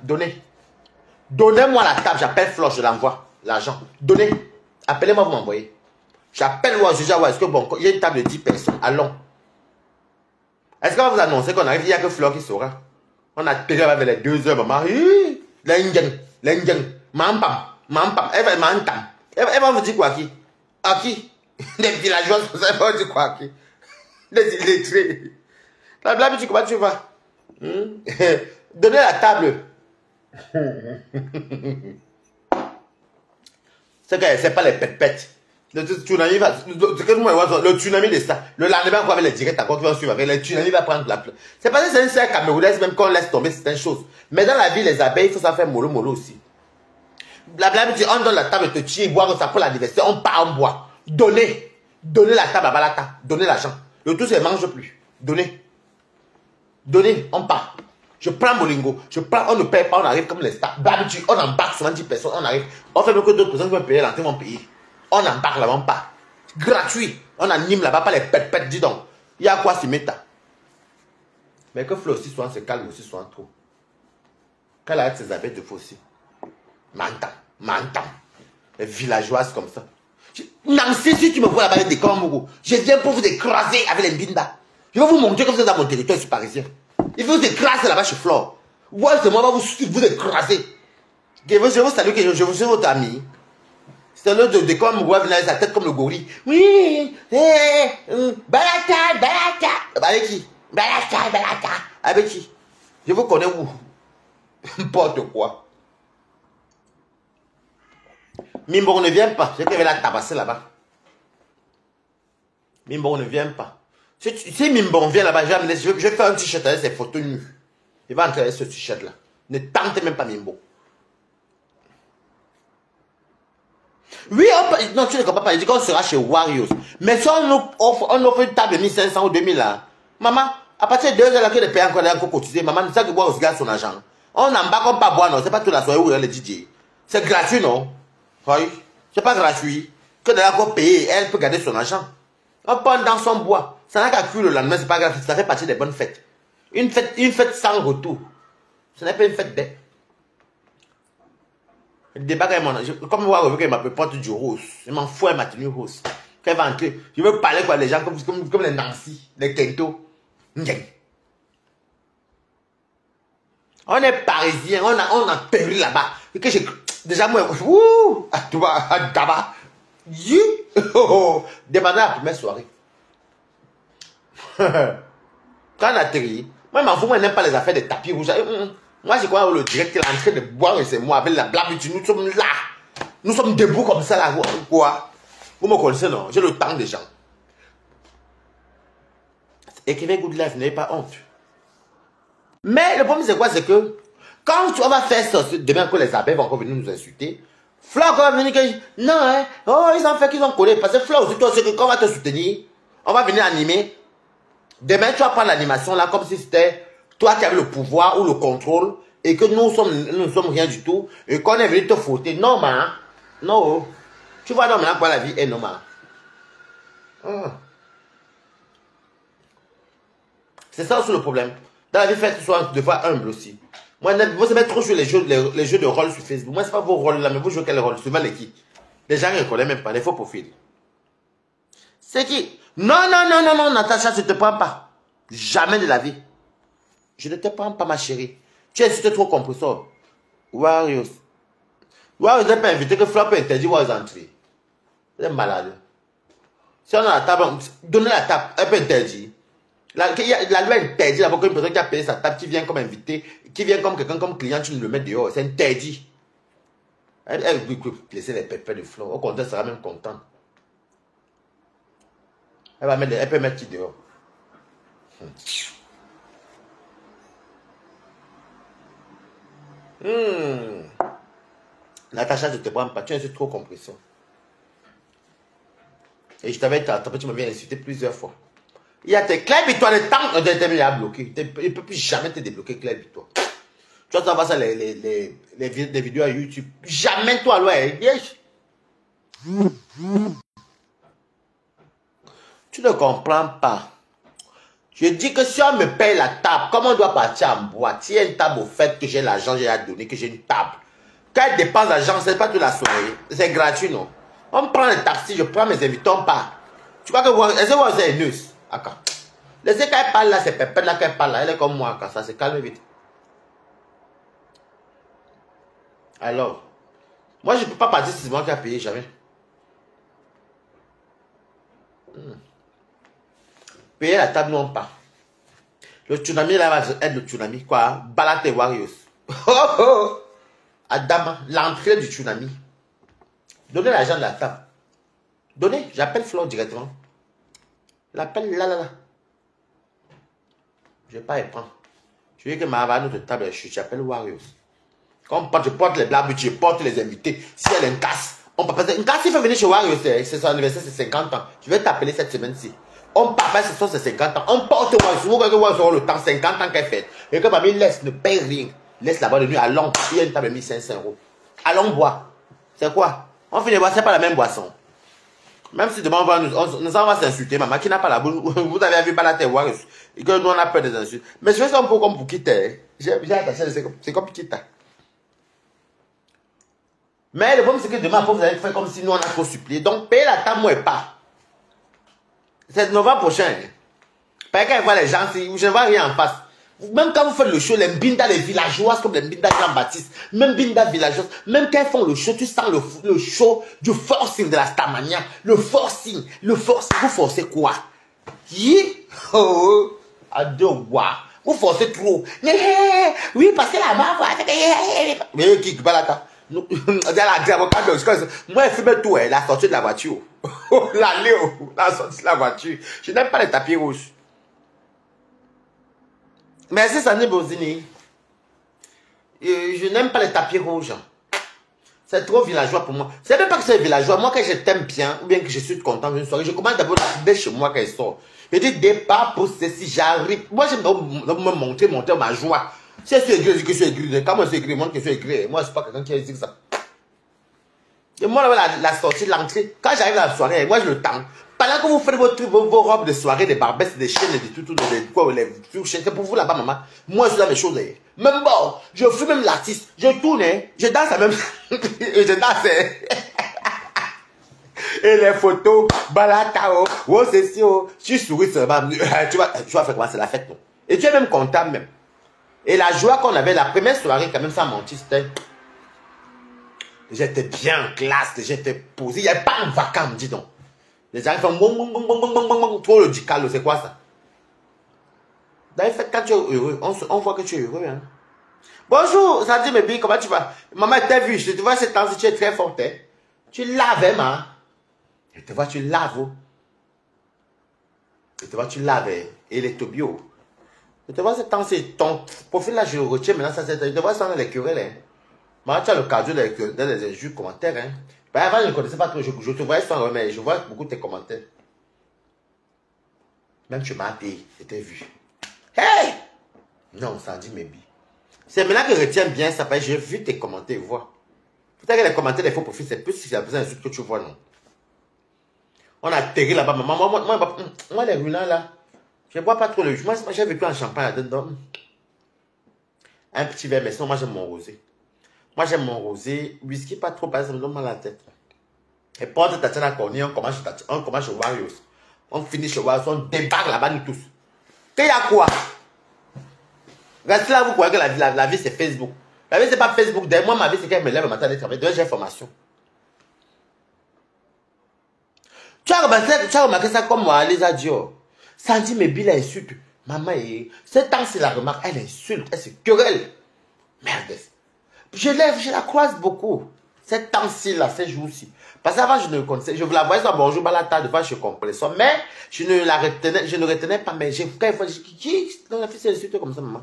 donnez-moi la table, j'appelle Flore, je l'envoie, l'argent. Donnez, appelez-moi, vous m'envoyez. J'appelle moi, je dis, ouais, est-ce que bon, il y a une table de 10 personnes, allons. Est-ce qu'on va vous annoncer qu'on arrive, il n'y a que Flore qui saura. On a télé avec les 2 heures, maman. L'Indien, mampam, elle va vous dire quoi qui? À qui? Les villageois, ça va vous dire quoi qui? Les illettrés. La blague, tu comment tu vas? Donnez la table. C'est pas les pépettes. Le tsunami va. Le tsunami de ça. Le lendemain, on va avec les directs encore qui vont suivre avec. Le tsunami va prendre la place. C'est parce que c'est une serre camerounaise, même qu'on laisse tomber certaines choses. Mais dans la vie, les abeilles, il faut ça faire mollo aussi. Blabla, dit, on donne la table, te tuer, boire ça pour l'anniversaire, on part, on boit. Donnez la table à Balata. Donnez l'argent. Le tout, c'est mange plus. Donnez, on part. Je prends Bolingo, on ne paye pas, on arrive comme les stars. D'habitude, on embarque souvent 10 personnes, on arrive. On fait que d'autres personnes qui vont payer, l'entrée vont payer. On embarque là-bas, on part. Gratuit. On anime là-bas, pas les pètes, dis donc. Il y a quoi s'y mettre? Mais que Flore aussi soit se calme aussi, soit trop. Qu'elle arrête ses abeilles de faux aussi. M'entends. Les villageoises comme ça. Nancy, si tu me vois là-bas des Kambourou, je viens pour vous écraser avec les Mbinda. Je vais vous montrer que vous êtes dans mon territoire, je suis parisien. Il faut vous écraser là-bas chez Flore. Ouais, c'est moi, va vous écraser. Je vous salue, je vous suis votre ami. C'est l'autre de comme on voit sa tête comme le gorille. Oui, Balata. Avec qui? Balata. Avec qui? Je vous connais où? N'importe quoi. Mimbo ne vient pas. C'est qu'il va la tabasser là-bas. Mimbo ne vient pas. Si Mimbo vient là-bas, je vais faire un t-shirt avec ses photos nues. Il va entrer avec ce t-shirt là. Ne tentez même pas Mimbo. Oui, non, tu ne comprends pas. Il dit qu'on sera chez Warriors. Mais si on offre une table de 1500 ou 2000 là, maman, à partir de 2 heures là que les payants encore cotisé, maman, c'est ça que Warriors garde son argent. On n'embarque, on pas boire, non. C'est pas toute la soirée où il y a les DJ. C'est gratuit, non? Oui. C'est pas gratuit. Que de encore payer, elle peut garder son argent. On prend dans son bois. Ça n'a qu'à cuire le lendemain, c'est pas grave. Ça fait partie des bonnes fêtes. Une fête sans retour. Ce n'est pas une fête bête. Le débat avec mon comme moi, je m'appelle porte du rose. Je m'en fous, elle m'a tenu rose. Quand elle va entrer, je veux parler quoi, les gens comme les Nancy, les Kento. On est parisiens, on a perdu là-bas. Déjà, moi, à toi, à Daba. Demandez la première soirée. Quand on a atterri, moi, je m'en fous, moi, je n'aime pas les affaires de tapis rouges. Moi, je crois que le direct est en train de boire et c'est moi avec la blague. Nous sommes là. Nous sommes debout comme ça là. Quoi? Vous me connaissez, non? J'ai le temps des gens. Écrivez good life, n'ayez pas honte. Mais le problème, c'est quoi? C'est que quand on va faire ça, demain que les abeilles vont encore venir nous insulter, Flo va venir que non, hein, oh, ils ont fait qu'ils ont collé. Parce que Flo, aussi, toi, c'est que quand on va te soutenir, on va venir animer. Demain, tu vas prendre l'animation là comme si c'était toi qui avais le pouvoir ou le contrôle et que nous ne sommes rien du tout et qu'on est venu te fouetter. Non, man. Non. Tu vois, non, maintenant, quoi, la vie est normale. C'est ça aussi le problème. Dans la vie, faites sois de fois humble aussi. Moi, vous aimez trop jouer les jeux de rôle sur Facebook. Moi, ce n'est pas vos rôles là, mais vous jouez quel rôle? Souvent les qui? Les gens ne connaissent même pas, les faux profils. C'est qui? Non, non, non, non, non, Natacha, je ne te prends pas. Jamais de la vie. Je ne te prends pas, ma chérie. Tu es trop compresseur. Warriors. Warriors n'est pas invité que Flop interdit Warriors entrer. Elle est malade. Si on a la table, donnez la table, elle peut interdire. La loi interdit d'abord qu'une personne qui a payé sa table, qui vient comme invité, qui vient comme quelqu'un comme client, tu nous le mets dehors. C'est interdit. Elle veut laisser les pépins de Flop. Au contraire, elle sera même contente. Elle peut mettre qui dehors. Natacha, je ne te prends pas. Tu es trop compression. Et je t'avais attrapé, tu m'avais insulté plusieurs fois. Il y a tes clés victoires, le temps de à bloquer. Il ne peut plus jamais te débloquer clés victoire. Tu vas savoir ça, les vidéos à YouTube. Jamais toi, là. Tu ne comprends pas. Je dis que si on me paye la table, comment on doit partir en boîte? Il y a une table au fait que j'ai l'argent, j'ai à donner, que j'ai une table. Quand elle dépense l'argent, c'est pas toute la soirée. C'est gratuit, non? On prend le taxi, je prends mes invités, on part. Tu crois que vous avez une news? Laissez quand elle parle là, c'est pépette là qu'elle parle là. Elle est comme moi, quand ça se calme vite. Alors, moi je ne peux pas partir si c'est moi qui a payé, jamais. Payer la table, non pas. Le tsunami là va être le tsunami, quoi. Balate Warriors. Oh oh! Adama, l'entrée du tsunami. Donnez l'argent de la table. Donnez, j'appelle Flo directement. L'appelle là. Je ne vais pas y prendre. Je veux que ma va notre table, j'appelle Warriors. Quand je porte les blagues, je porte les invités. Si elle a une casse, on peut passer. Une casse, il faut venir chez Warriors, c'est son anniversaire, c'est 50 ans. Je vais t'appeler cette semaine-ci. On part pas, ce sont ses 50 ans. On porte Warriors. Vous voyez que Warriors aura le temps, 50 ans qu'elle fait. Et que mamie laisse, ne paye rien. Laisse là-bas de nuit, allons. Il y a une table de 1500 €. Allons boire. C'est quoi? On finit de boire, c'est pas la même boisson. Même si demain on va s'insulter, maman qui n'a pas la bouche, vous avez vu pas la tête, et que nous on a peur des insultes. Mais je fais ça un peu comme pour quitter. J'ai attaché, c'est comme quitter. Mais le problème c'est que demain vous allez faire comme si nous on a trop supplié. Donc payez la table, moi et pas. C'est novembre prochain. Parce qu'elle voit les gens, je ne vois rien en face. Même quand vous faites le show, les mbinda, les villageois, comme les mbinda Jean-Baptiste, même mbinda villageois, même quand ils font le show, tu sens le show du forcing de la Starmania. Le forcing, vous forcez quoi? Oh, vous forcez trop. Oui, parce que là-bas, mais qui va là? Moi, je fume tout, la sortie de la voiture. La sortie de la voiture. Je n'aime pas les tapis rouges. Merci Sani Bozini. Je n'aime pas les tapis rouges. C'est trop villageois pour moi. C'est même pas que c'est villageois. Moi, quand je t'aime bien, ou bien que je suis content d'une soirée, je commence d'abord dès chez moi quand il sort. Je dis départ pour ceci, j'arrive. Moi, j'aime me montrer ma joie. Si je suis aigri, je dis que je suis aigri. Quand moi je suis aigri, moi je suis aigri. Moi, je ne suis pas quelqu'un qui dit ça. Et moi, la sortie, l'entrée, quand j'arrive à la soirée, moi, je le tends. Pendant que vous faites vos robes de soirée, des barbesses, des chaînes, des tout, c'est pour vous là-bas, maman. Moi, je fais mes choses. Même bon, je fais même l'artiste. Je tourne, je danse à même. Je danse. Et les photos, balatao, oh, c'est si, oh, tu souris seulement. Tu vas faire comment c'est la fête, non? Et tu es même content, même. Et la joie qu'on avait, la première soirée, quand même, sans mentir, c'était. J'étais bien en classe, j'étais posé. Il n'y avait pas de vacances, dis donc. Les gens font bon, trop le dical, c'est quoi ça? D'ailleurs, quand tu es heureux, on voit que tu es heureux. Hein? Bonjour, ça dit, bébé, comment tu vas? Maman, t'as vu, je te vois ces temps-ci, tu es très forte. Hein? Tu laves, hein, maman? Je te vois, tu laves. te vois, tu laves et les tobio. Je te vois, c'est ton profil là, je le retiens maintenant, ça c'est. Je te vois ça dans les querelles. Hein. Moi, tu as le cardio dans les injures, commentaires. Hein. Ben, avant, je ne connaissais pas trop, je te voyais sans remède, je vois beaucoup de tes commentaires. Même tu m'as payé, c'était vu. Hey! Non, ça dit mes billes. C'est maintenant que je retiens bien ça, parce que j'ai vu tes commentaires, vois. Peut-être que les commentaires des faux profils, c'est plus si c'est besoin d'insultes que tu vois, non. On a atterri là-bas, maman. Moi, les roulants là, je ne bois pas trop le jus. Moi, j'ai vécu en champagne là-dedans. Un petit verre, mais sinon, moi, j'aime mon rosé. Moi, j'aime mon rosé. Whisky, pas trop, parce que ça me donne mal à la tête. Et porte Tatiana Cornier, on commence chez Warriors. On finit chez Warriors, on débarque là-bas, nous tous. Qu'il y a quoi? Restez là, vous croyez que la vie, c'est Facebook. La vie, c'est pas Facebook. Derrière moi, ma vie, c'est qu'elle me lève le matin d'aller travailler. Donc, j'ai formation. Tu as remarqué ça comme moi, Lisa Dior. Sandy me dit, elle insulte. Maman, cette temps, c'est la remarque. Elle insulte, elle se querelle. Merde. Je la croise beaucoup. Cette temps-ci, là, ces jours-ci. Parce qu'avant, je ne connaissais. Je vous la voyais sur bonjour, balata, de fois, je comprenais ça. Mais, je ne retenais pas. Mais j'ai fait, qui? Non, la fille s'insulte comme ça, maman.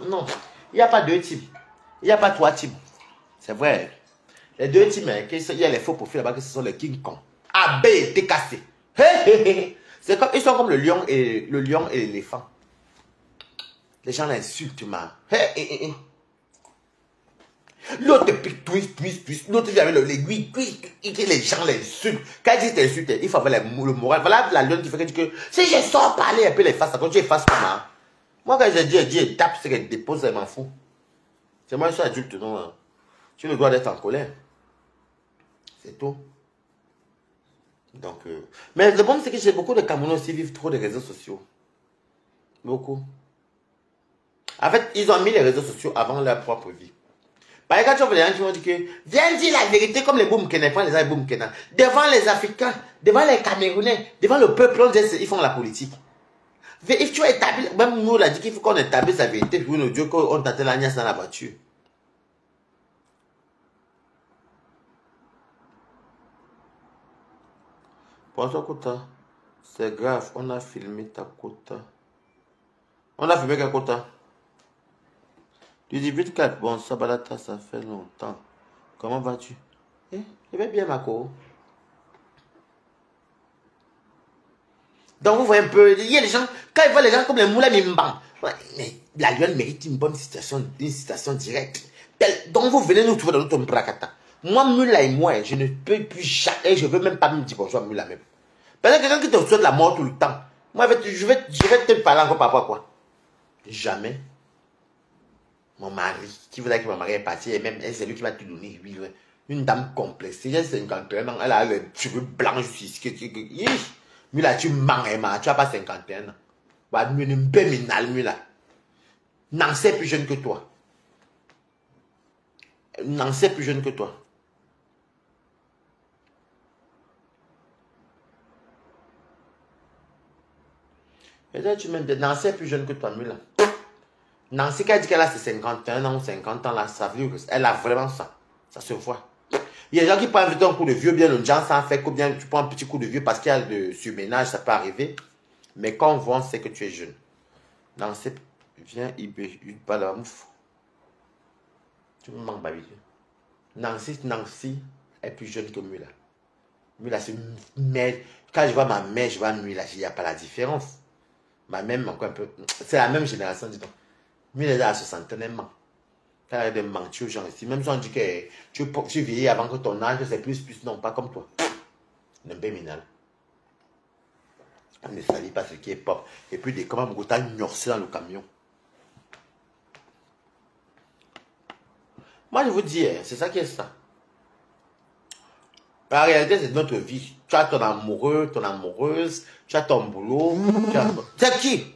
Non, il n'y a pas deux teams. Il n'y a pas trois teams. C'est vrai. Les deux teams, il y a les faux profils là-bas, ce sont les King Kong. A, B, T cassé. C'est comme, ils sont comme le lion et l'éléphant. Les gens l'insultent, man. L'autre pique, twist. L'autre vient avec l'aiguille, les gens l'insultent. Quand ils t'insultent, il faut avoir le moral. Voilà la lionne qui fait que si je sors parler un peu les faces, quand tu effaces comment. Moi, quand je dis, tape, c'est qu'elle dépose, elle m'en fout. C'est moi, je suis adulte, non. Tu as le droit d'être en colère. C'est tout. Donc, mais le bon, c'est que j'ai beaucoup de Camerounais aussi vivent trop des réseaux sociaux. Beaucoup. En fait, ils ont mis les réseaux sociaux avant leur propre vie. Par exemple, quand tu vois les gens qui vont dire que viens dire la vérité comme les Boumkénais, les Boumkénais, devant les Africains, devant les Camerounais, devant le peuple, ils font la politique. Et tu vas établir, même nous, on a dit qu'il faut qu'on établisse la vérité, puis nous, Dieu, qu'on tâtait l'agnace dans la voiture. Bonsoir, Kota. C'est grave, on a filmé ta Kota. On a filmé quel Kota? Tu dis vite 4. Bon, Sabalata, ça fait longtemps. Comment vas-tu? Je vais bien, Mako. Donc, vous voyez un peu, il y a des gens, quand ils voient les gens comme les moulins Mimban, mais la lionne mérite une bonne citation directe. Donc, vous venez nous trouver dans notre Mbrakata. Moi, Mula et moi, je ne peux plus jamais, je ne veux même pas me dire bonjour à Mula même. Parce que quelqu'un qui te souhaite la mort tout le temps, moi, je vais te parler encore par rapport à quoi? Jamais. Mon mari, qui voudrait que mon mari est parti, et même c'est lui qui m'a tout donné. Une dame complexée, j'ai 51 ans, elle a les cheveux blancs jusqu'ici. Mula, tu mens, tu n'as pas 51 ans. Bah, Mula. Nancy est plus jeune que toi. Nancy est plus jeune que toi. Et là, tu m'aimes, Nancy est plus jeune que toi, Mula. Nancy, quand elle dit qu'elle a ses 51 ans ou 50 ans, là, ça veut dire qu'elle a vraiment ça. Ça se voit. Il y a des gens qui prennent un coup de vieux, bien le gens sans faire que bien tu prends un petit coup de vieux parce qu'il y a de surménage, ça peut arriver. Mais quand on voit, on sait que tu es jeune. Nancy, viens, il parle à la mouffe. Tu me manques, baby. Nancy est plus jeune que Mula. Mula, c'est une mère. Quand je vois ma mère, je vois Mula, il n'y a pas la différence. Ma mère, encore un peu. C'est la même génération, dis donc. Mula est à la soixantaine, elle ment. Quand elle a des mentir aux gens ici, même si on dit que tu vieillis avant que ton âge, c'est plus, non, pas comme toi. N'aime pas minal. On ne salit pas ce qui est pop. Et puis, comment mon t'as gnorcé dans le camion. Moi, je vous dis, c'est ça qui est ça. La réalité, c'est notre vie. Tu as ton amoureux, ton amoureuse, tu as ton boulot. C'est qui?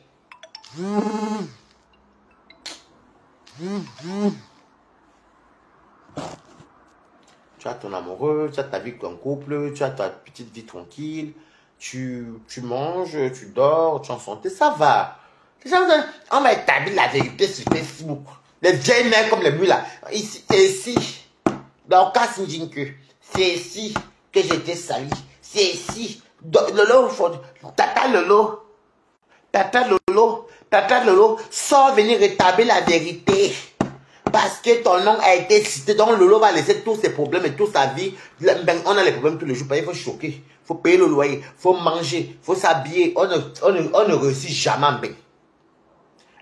Tu as ton amoureux, tu as ta vie en couple, tu as ta petite vie tranquille, tu manges, tu dors, tu es en santé, ça va. On va établir la vérité sur Facebook. Les vieilles mères comme les mules là. C'est ici. Dans le cas c'est ici que j'étais sali. c'est si. Lolo, Tata Lolo. Tata Lolo. Tata Lolo, sors venir rétablir la vérité. Parce que ton nom a été cité. Donc Lolo va laisser tous ses problèmes et toute sa vie. On a les problèmes tous les jours. Il faut choquer. Il faut payer le loyer. Il faut manger. Il faut s'habiller. On ne réussit jamais bien.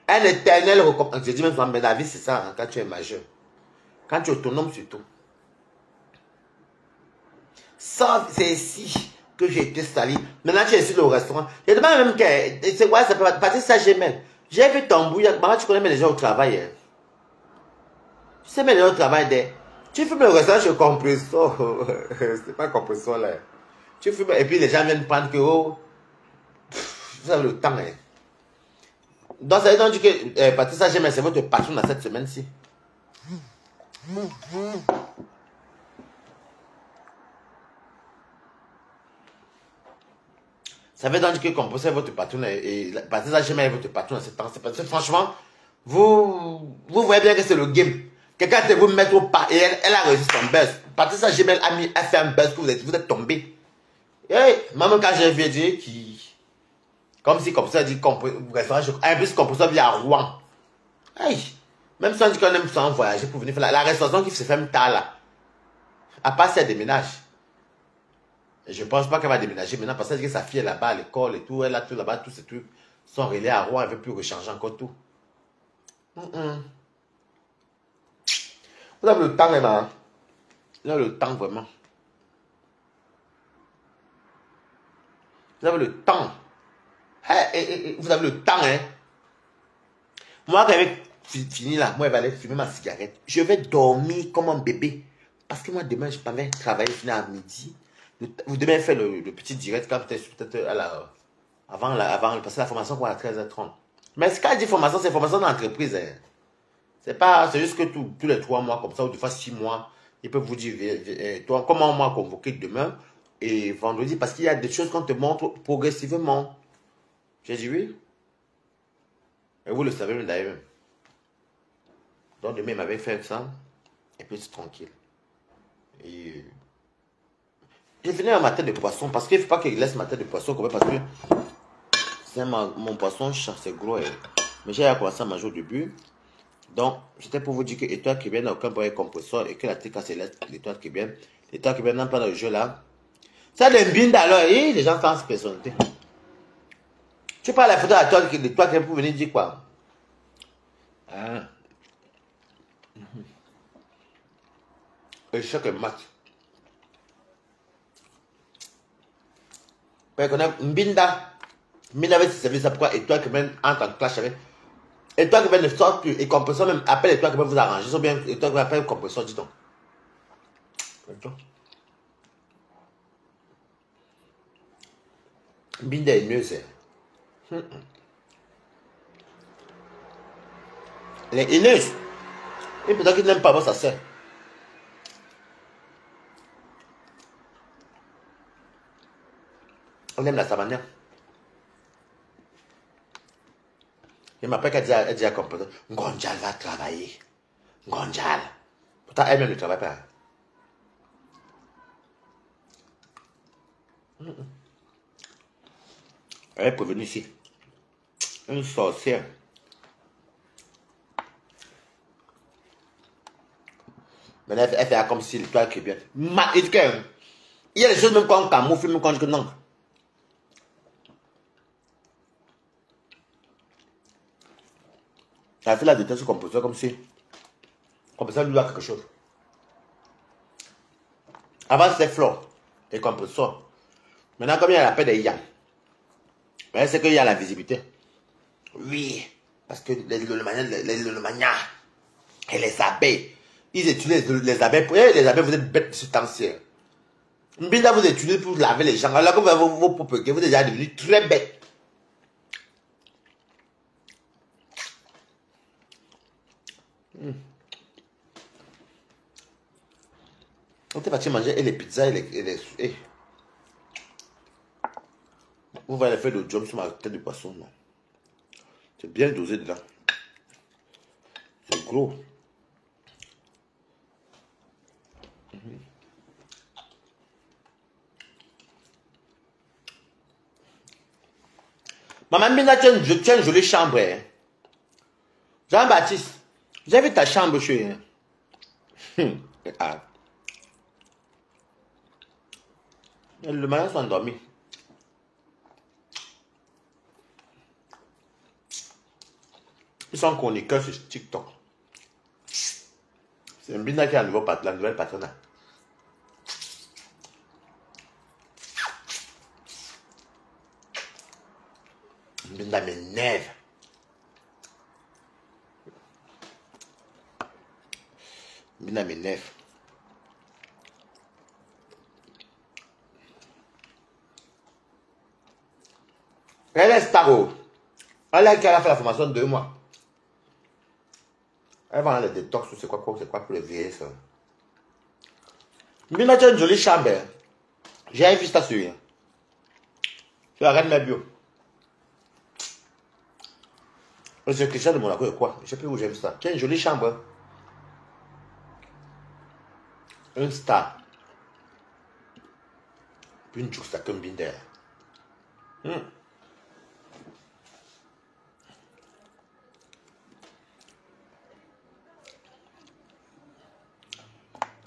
Un éternel récompense. Je dis même souvent, mais la vie c'est ça hein, quand tu es majeur. Quand tu es autonome surtout. Ça, c'est ici que j'ai été sali. Maintenant, tu es sur le restaurant. Je demande même que. C'est quoi ça peut partir ça, j'ai même. J'ai vu ton bouillon. Maman, tu connais mes gens au travail. Hein. Tu sais, mes gens au travail. Tu fumes le restaurant chez compresseur. C'est pas compresseur là. Tu fumes. Et puis les gens viennent prendre que. Oh, vous avez le temps. Hein. Donc, ça veut dire que Patricia Gemel, c'est votre patron dans cette semaine-ci. Ça veut donc dire que Composé est votre patron et Patricia Gemel est votre patron dans ce temps. Parce que franchement, vous voyez bien que c'est le game. Quelqu'un de vous mettre au pas et elle a réussi son buzz. Patricia Gemel a fait un buzz que vous êtes tombé. Et même quand j'ai vu dire qui. Comme si Composé a dit restaurant, un plus Composé vient à Rouen. Hey, même si on dit qu'on aime ça en voyager pour venir faire la restauration qui se fait tard là. À part si elle déménage. Je ne pense pas qu'elle va déménager maintenant parce que sa fille est là-bas à l'école et tout. Elle a tout là-bas, tous ces trucs sont relais à Rouen. Elle ne veut plus recharger encore tout. Vous avez le temps, là. Vous avez le temps vraiment. Vous avez le temps. Vous avez le temps, hein. Moi, quand elle fini là, moi, elle va aller fumer ma cigarette. Je vais dormir comme un bébé. Parce que moi, demain, je vais travailler, finir à midi. Vous devez faire le petit direct quand peut-être avant, parce que la formation quoi à 13h30. Mais ce qu'elle dit formation, c'est formation d'entreprise. Hein. C'est juste que tous les 3 mois comme ça, ou des fois 6 mois, ils peuvent vous dire, toi, comment on m'a convoqué demain et vendredi, parce qu'il y a des choses qu'on te montre progressivement. J'ai dit oui. Et vous le savez même d'ailleurs. Donc demain, il m'avait fait ça, et puis c'est tranquille. Et j'ai fini ma tête de poisson parce qu'il ne faut pas qu'il laisse ma tête de poisson comme parce que c'est mon poisson, c'est gros. Mais j'ai commencé à manger au début. Donc, c'était pour vous dire que l'étoile qui vient n'a aucun problème compresseur et que la TK c'est l'étoile qui vient. L'étoile qui vient n'a pas dans le jeu là. Ça l'imbine alors, et les gens sans personnalité. Tu parles à la photo de l'étoile qui vient pour venir dire quoi? Ah. Échec et mat. On a Mbinda. Mbinda avait servi ça pourquoi étoile qui vient entre en clash avec. Étoile qui vient ne sort plus et compresseur même appelle étoile qui vient vous arranger. Ils sont bien étoile qui vient appeler compresseur, dis donc. Mbinda est mieux, c'est. Elle est haineuse. Et peut-être qu'il n'aime pas sa sœur. On aime la savanière. Il m'appelle qu'elle dit à comprendre. Ngonjal va travailler. Ngonjal. Pourtant, elle-même ne travaille pas. Elle est prévenue ici. Une sorcière. Maintenant, elle fait comme si l'étoile qui est bien. Il y a des choses même quand on camoufle, même quand je dis que non. Elle fait la détente comme ça, comme si. Comme ça, lui a quelque chose. Avant, c'était flore et compresseur. Maintenant, comme il y a la paix des yams, mais c'est qu'il y a la visibilité. Oui, parce que le mania et les abeilles, ils utilisent les abeilles. Les abeilles, vous êtes bêtes substantielles. Mbinda, vous utilisez pour laver les gens. Alors que vous avez vos propres, vous êtes déjà devenus très bêtes. On était parti manger et les pizzas et les. Vous voyez l'effet de job sur ma tête de poisson, non? C'est bien dosé dedans. C'est gros. Maman Mbinda, tu as une jolie chambre. Hein. Jean-Baptiste, j'ai vu ta chambre chez. Ah. Le malin sont endormis. Ils sont chroniqueurs sur TikTok. C'est Mbinda qui a la nouvelle patronne. Mbinda m'énerve. Mbinda m'énerve. Elle est staro. Elle a fait la formation de 2 mois. Elle va dans les détox, c'est quoi pour les vieilles ça. Mbinda, tu as une jolie chambre. J'ai vu ça sur. Tu arrêtes mes bio. C'est Christian de Monaco et quoi? Je ne sais plus où j'ai vu ça. Tu as une jolie chambre. Un star. Puis une juxta comme Binder.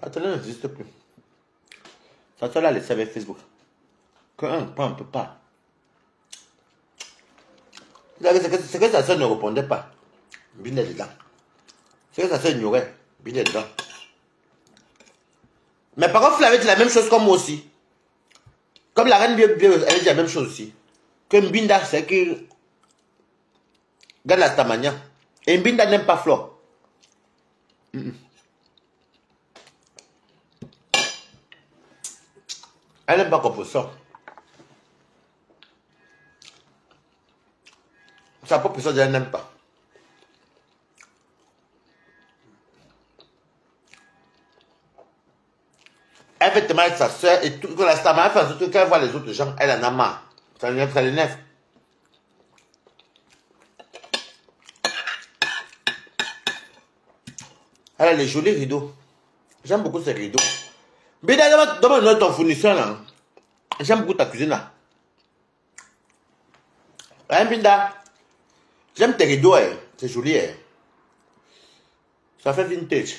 La télé n'existe plus. Ça te l'a laissé avec Facebook. Qu'un point ne peut pas. C'est que sa soeur ne répondait pas. Binder dedans. C'est que sa soeur ignorait. Binder dedans. Mais par contre, Flavie dit la même chose comme moi aussi. Comme la reine elle dit la même chose aussi. Que Mbinda, c'est que. Regarde la Stamania. Et Mbinda n'aime pas Flo. Elle n'aime pas composition. Sa proposition, elle n'aime pas. Elle fait tellement avec sa soeur et tout. Quand la Stamania fait surtout qu'elle voit les autres gens, elle en a marre. Ça l'énerve. Elle a les jolis rideaux. J'aime beaucoup ces rideaux. Mbinda, demande ton fournisseur là. J'aime beaucoup ta cuisine là. Hein, Mbinda? J'aime tes rideaux, hein. C'est joli, hein. Ça fait vintage.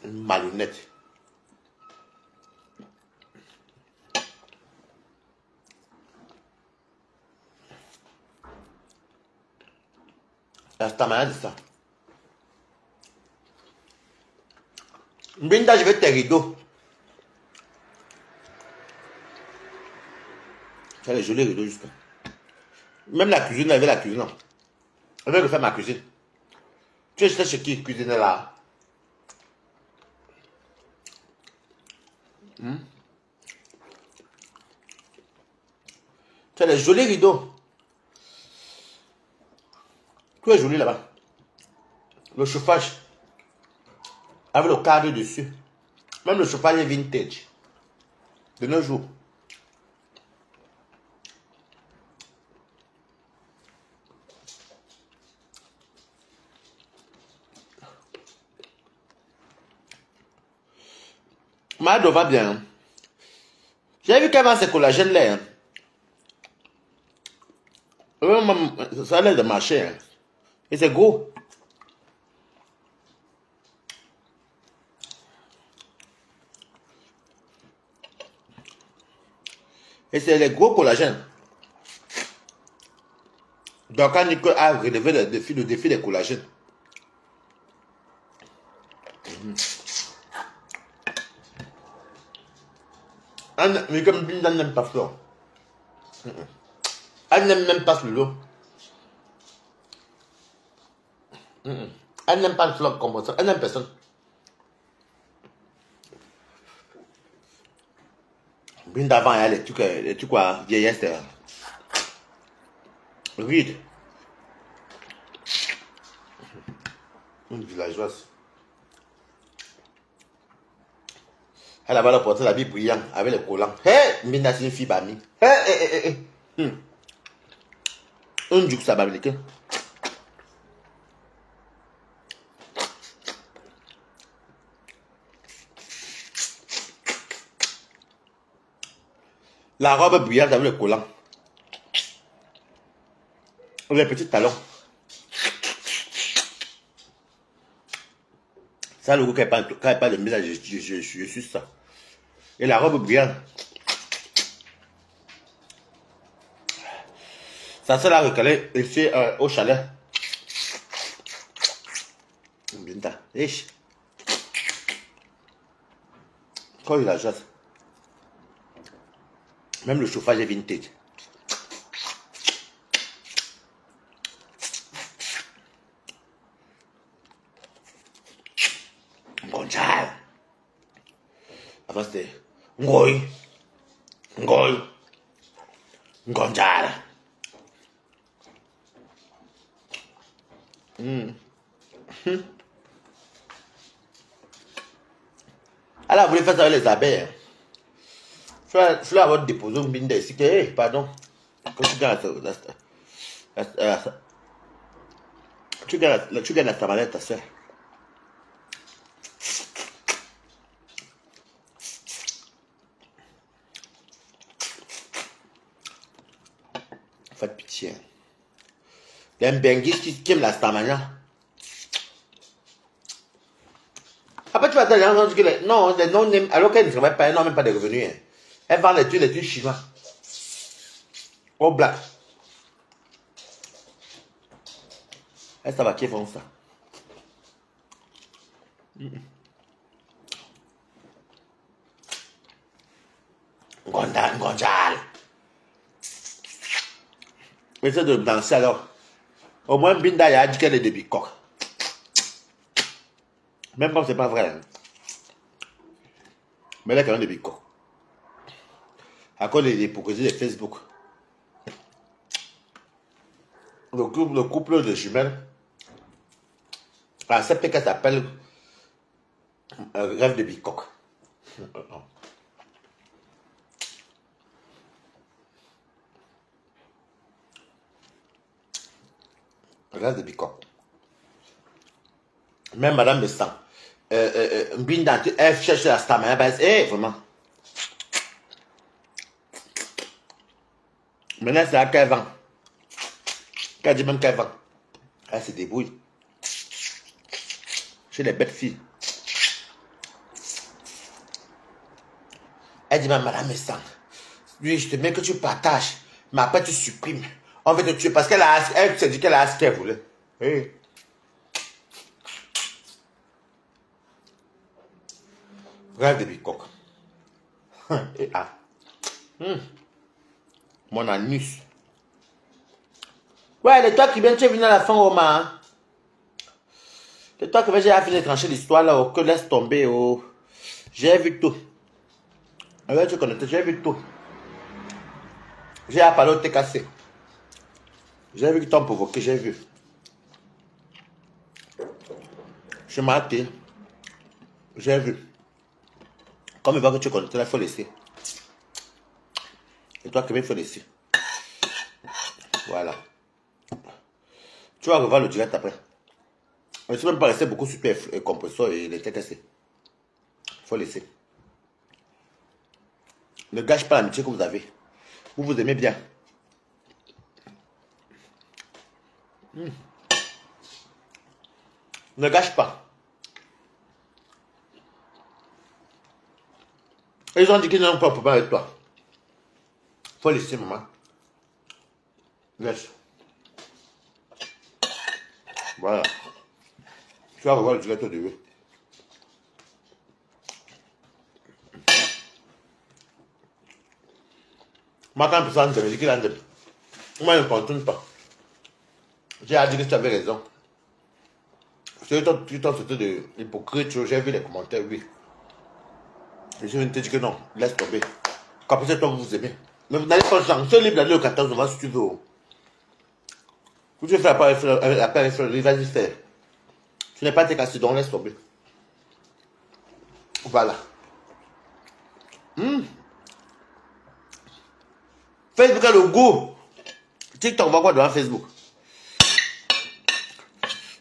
Une malhonnête. C'est ta malade ça. Mbinda, je veux tes rideaux. C'est les jolis rideaux juste. Même la cuisine, elle veut la cuisine. Elle veut refaire ma cuisine. Tu sais chez qui cuisine là? C'est les jolis rideaux. Tout est joli là-bas. Le chauffage. Avec le cadre dessus. Même le chauffage est vintage. De nos jours. Mado va bien. J'ai vu qu'avant c'est collagène là. Ça a l'air de marcher. Hein. Et c'est gros. Et c'est les gros collagènes. Donc, quand Nico a relevé le défi des collagènes. Mais comme Binda n'aime pas Flore. Elle n'aime même pas le lot. Elle n'aime pas le Flore comme ça. Elle n'aime personne. Binda avant, elle les trucs quoi, vieillesse. Ride. Une villageoise. Elle avait le portrait d'habit brillant avec les collants. Hé, Mbinda, c'est une fille bami. Hé. Un juk sababilique. La robe brillante avec le collant. Les petits talons. Ça, le goût, quand il parle de mélange, je suis ça. Et la robe brillante. Ça, c'est la recalée ici au chalet. Bien, quand il a jase. Même le chauffage est vintage. Ngonjal. Avant c'était Ngoy. Ngoy. Ngonjal. Alors, vous voulez faire ça avec les abeilles. Je vais avoir déposé un binde ici. Pardon. Quand tu gagnes la tamalette, ta soeur. Faites pitié. Il y a un benguis qui aime la stamania. Après, tu vas te dire que non, les non, alors qu'elle ne travaille pas, elle n'a même pas de revenus. Hein. Elle vend les tuiles chinois. Au black. Elle ça va qui font ça. Ngonjal. Essaie de danser alors. Au moins, Binda a dit qu'elle est de bicoque. Même comme c'est pas vrai. Hein. Mais elle est quand même de bicoque. À cause des hypocrisies de Facebook. Le couple de jumelles accepte qu'elle s'appelle Rêve de bicoque. Rêve de bicoque. Même Madame de Sang. Binda, elle cherche la stamina. Vraiment. Maintenant, c'est là qu'elle vend. Qu'elle dit même qu'elle vend. Elle se débrouille. Chez les bêtes filles. Elle dit même Madame de Sang. Lui, je te mets que tu partages. Mais après, tu supprimes. On veut te tuer parce qu'elle se dit qu'elle a ce qu'elle voulait. Hey. Rêve de bicoque. Et ah. Mon anus. Ouais, le toi qui vient, tu es venu à la fin, Oma. Le toi qui vient, j'ai fini de trancher l'histoire là, oh, que laisse tomber, oh. J'ai vu tout. Alors, tu connais, j'ai vu tout. J'ai appelé au TKC. J'ai vu qu'ils t'ont provoqué, j'ai vu. Je m'ai hâté. J'ai vu. Comme il voit que tu connais, il faut laisser. Et toi, il faut laisser. Voilà. Tu vas revoir le direct après. Je ne suis même pas resté beaucoup sur le compresseur et les TKC. Il faut laisser. Ne gâche pas l'amitié que vous avez. Vous vous aimez bien. Ne gâche pas. Ils ont dit qu'ils n'ont pas de problème avec toi. Il faut laisser, maman. Laisse. Voilà. Tu vas revoir le direct au début. Moi, quand personne me dit qu'il a un de... Moi, je ne continue pas. J'ai dit que tu avais raison. Tu t'en sorti de l'hypocrite, j'ai vu les commentaires, oui. Et je viens de te dire que non, laisse tomber. Quand peut-être toi vous aimez. Mais vous n'allez pas changer. Ce livre d'aller au 14 novembre si tu veux. Si tu veux faire appel à fleur, vas-y faire. Tu n'es pas tes cassés, donc laisse tomber. Voilà. Facebook a le goût. TikTok va quoi devant Facebook?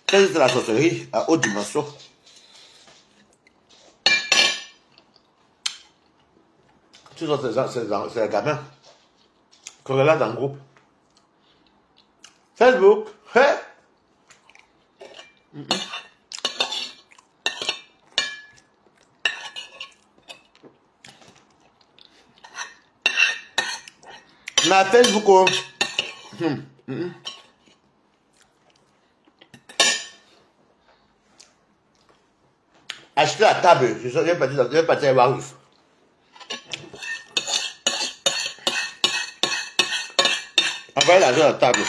C'est la sorcellerie à haute dimension. c'est les gamins. Qu'on regarde en groupe. Facebook. Hey. Ma Facebook. Oh. Acheter la table. Je vais partir à Warif. Envoyer l'argent à la table.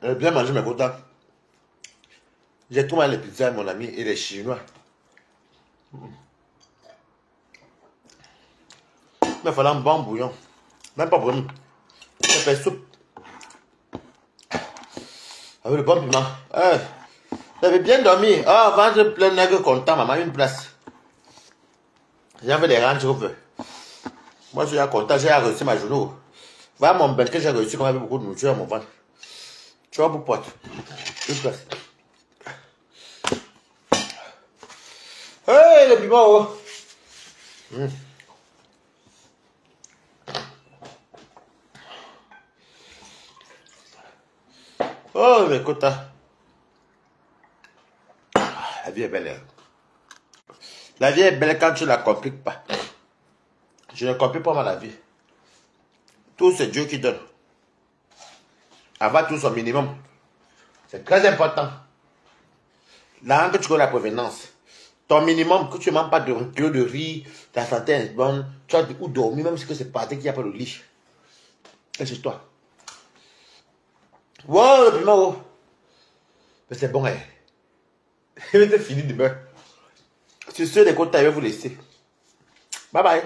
J'ai bien mangé mes quotas. J'ai tout mal les pizzas, mon ami, et les chinois. Il me fallait un bon bouillon. Même pas problème. Je fais soupe. Avec le bon piment. J'avais bien dormi. Oh, ventre plein nègre content, maman, une place. J'avais des Range Rover. Moi, je suis content, j'ai réussi ma journée. Voilà mon bain que j'ai réussi, comme avec beaucoup de nourriture à mon ventre. Tu vois, pour pote. Une place. Hey, le piment, oh. Oh, mais écoute, la vie est belle. La vie est belle quand tu ne la compliques pas. Je ne complique pas la vie. Tout c'est Dieu qui donne. Avoir tout son minimum. C'est très important. Là que tu connais la provenance. Ton minimum, que tu ne manges pas de kilo de riz, ta santé est bonne, tu as où dormir, même si c'est pas qu'il n'y a pas de lit. Et c'est toi. Wow, le piment, oh. Mais c'est bon, hein. Il était fini demain. Sur ce, les côtes, je vais vous laisser. Bye bye.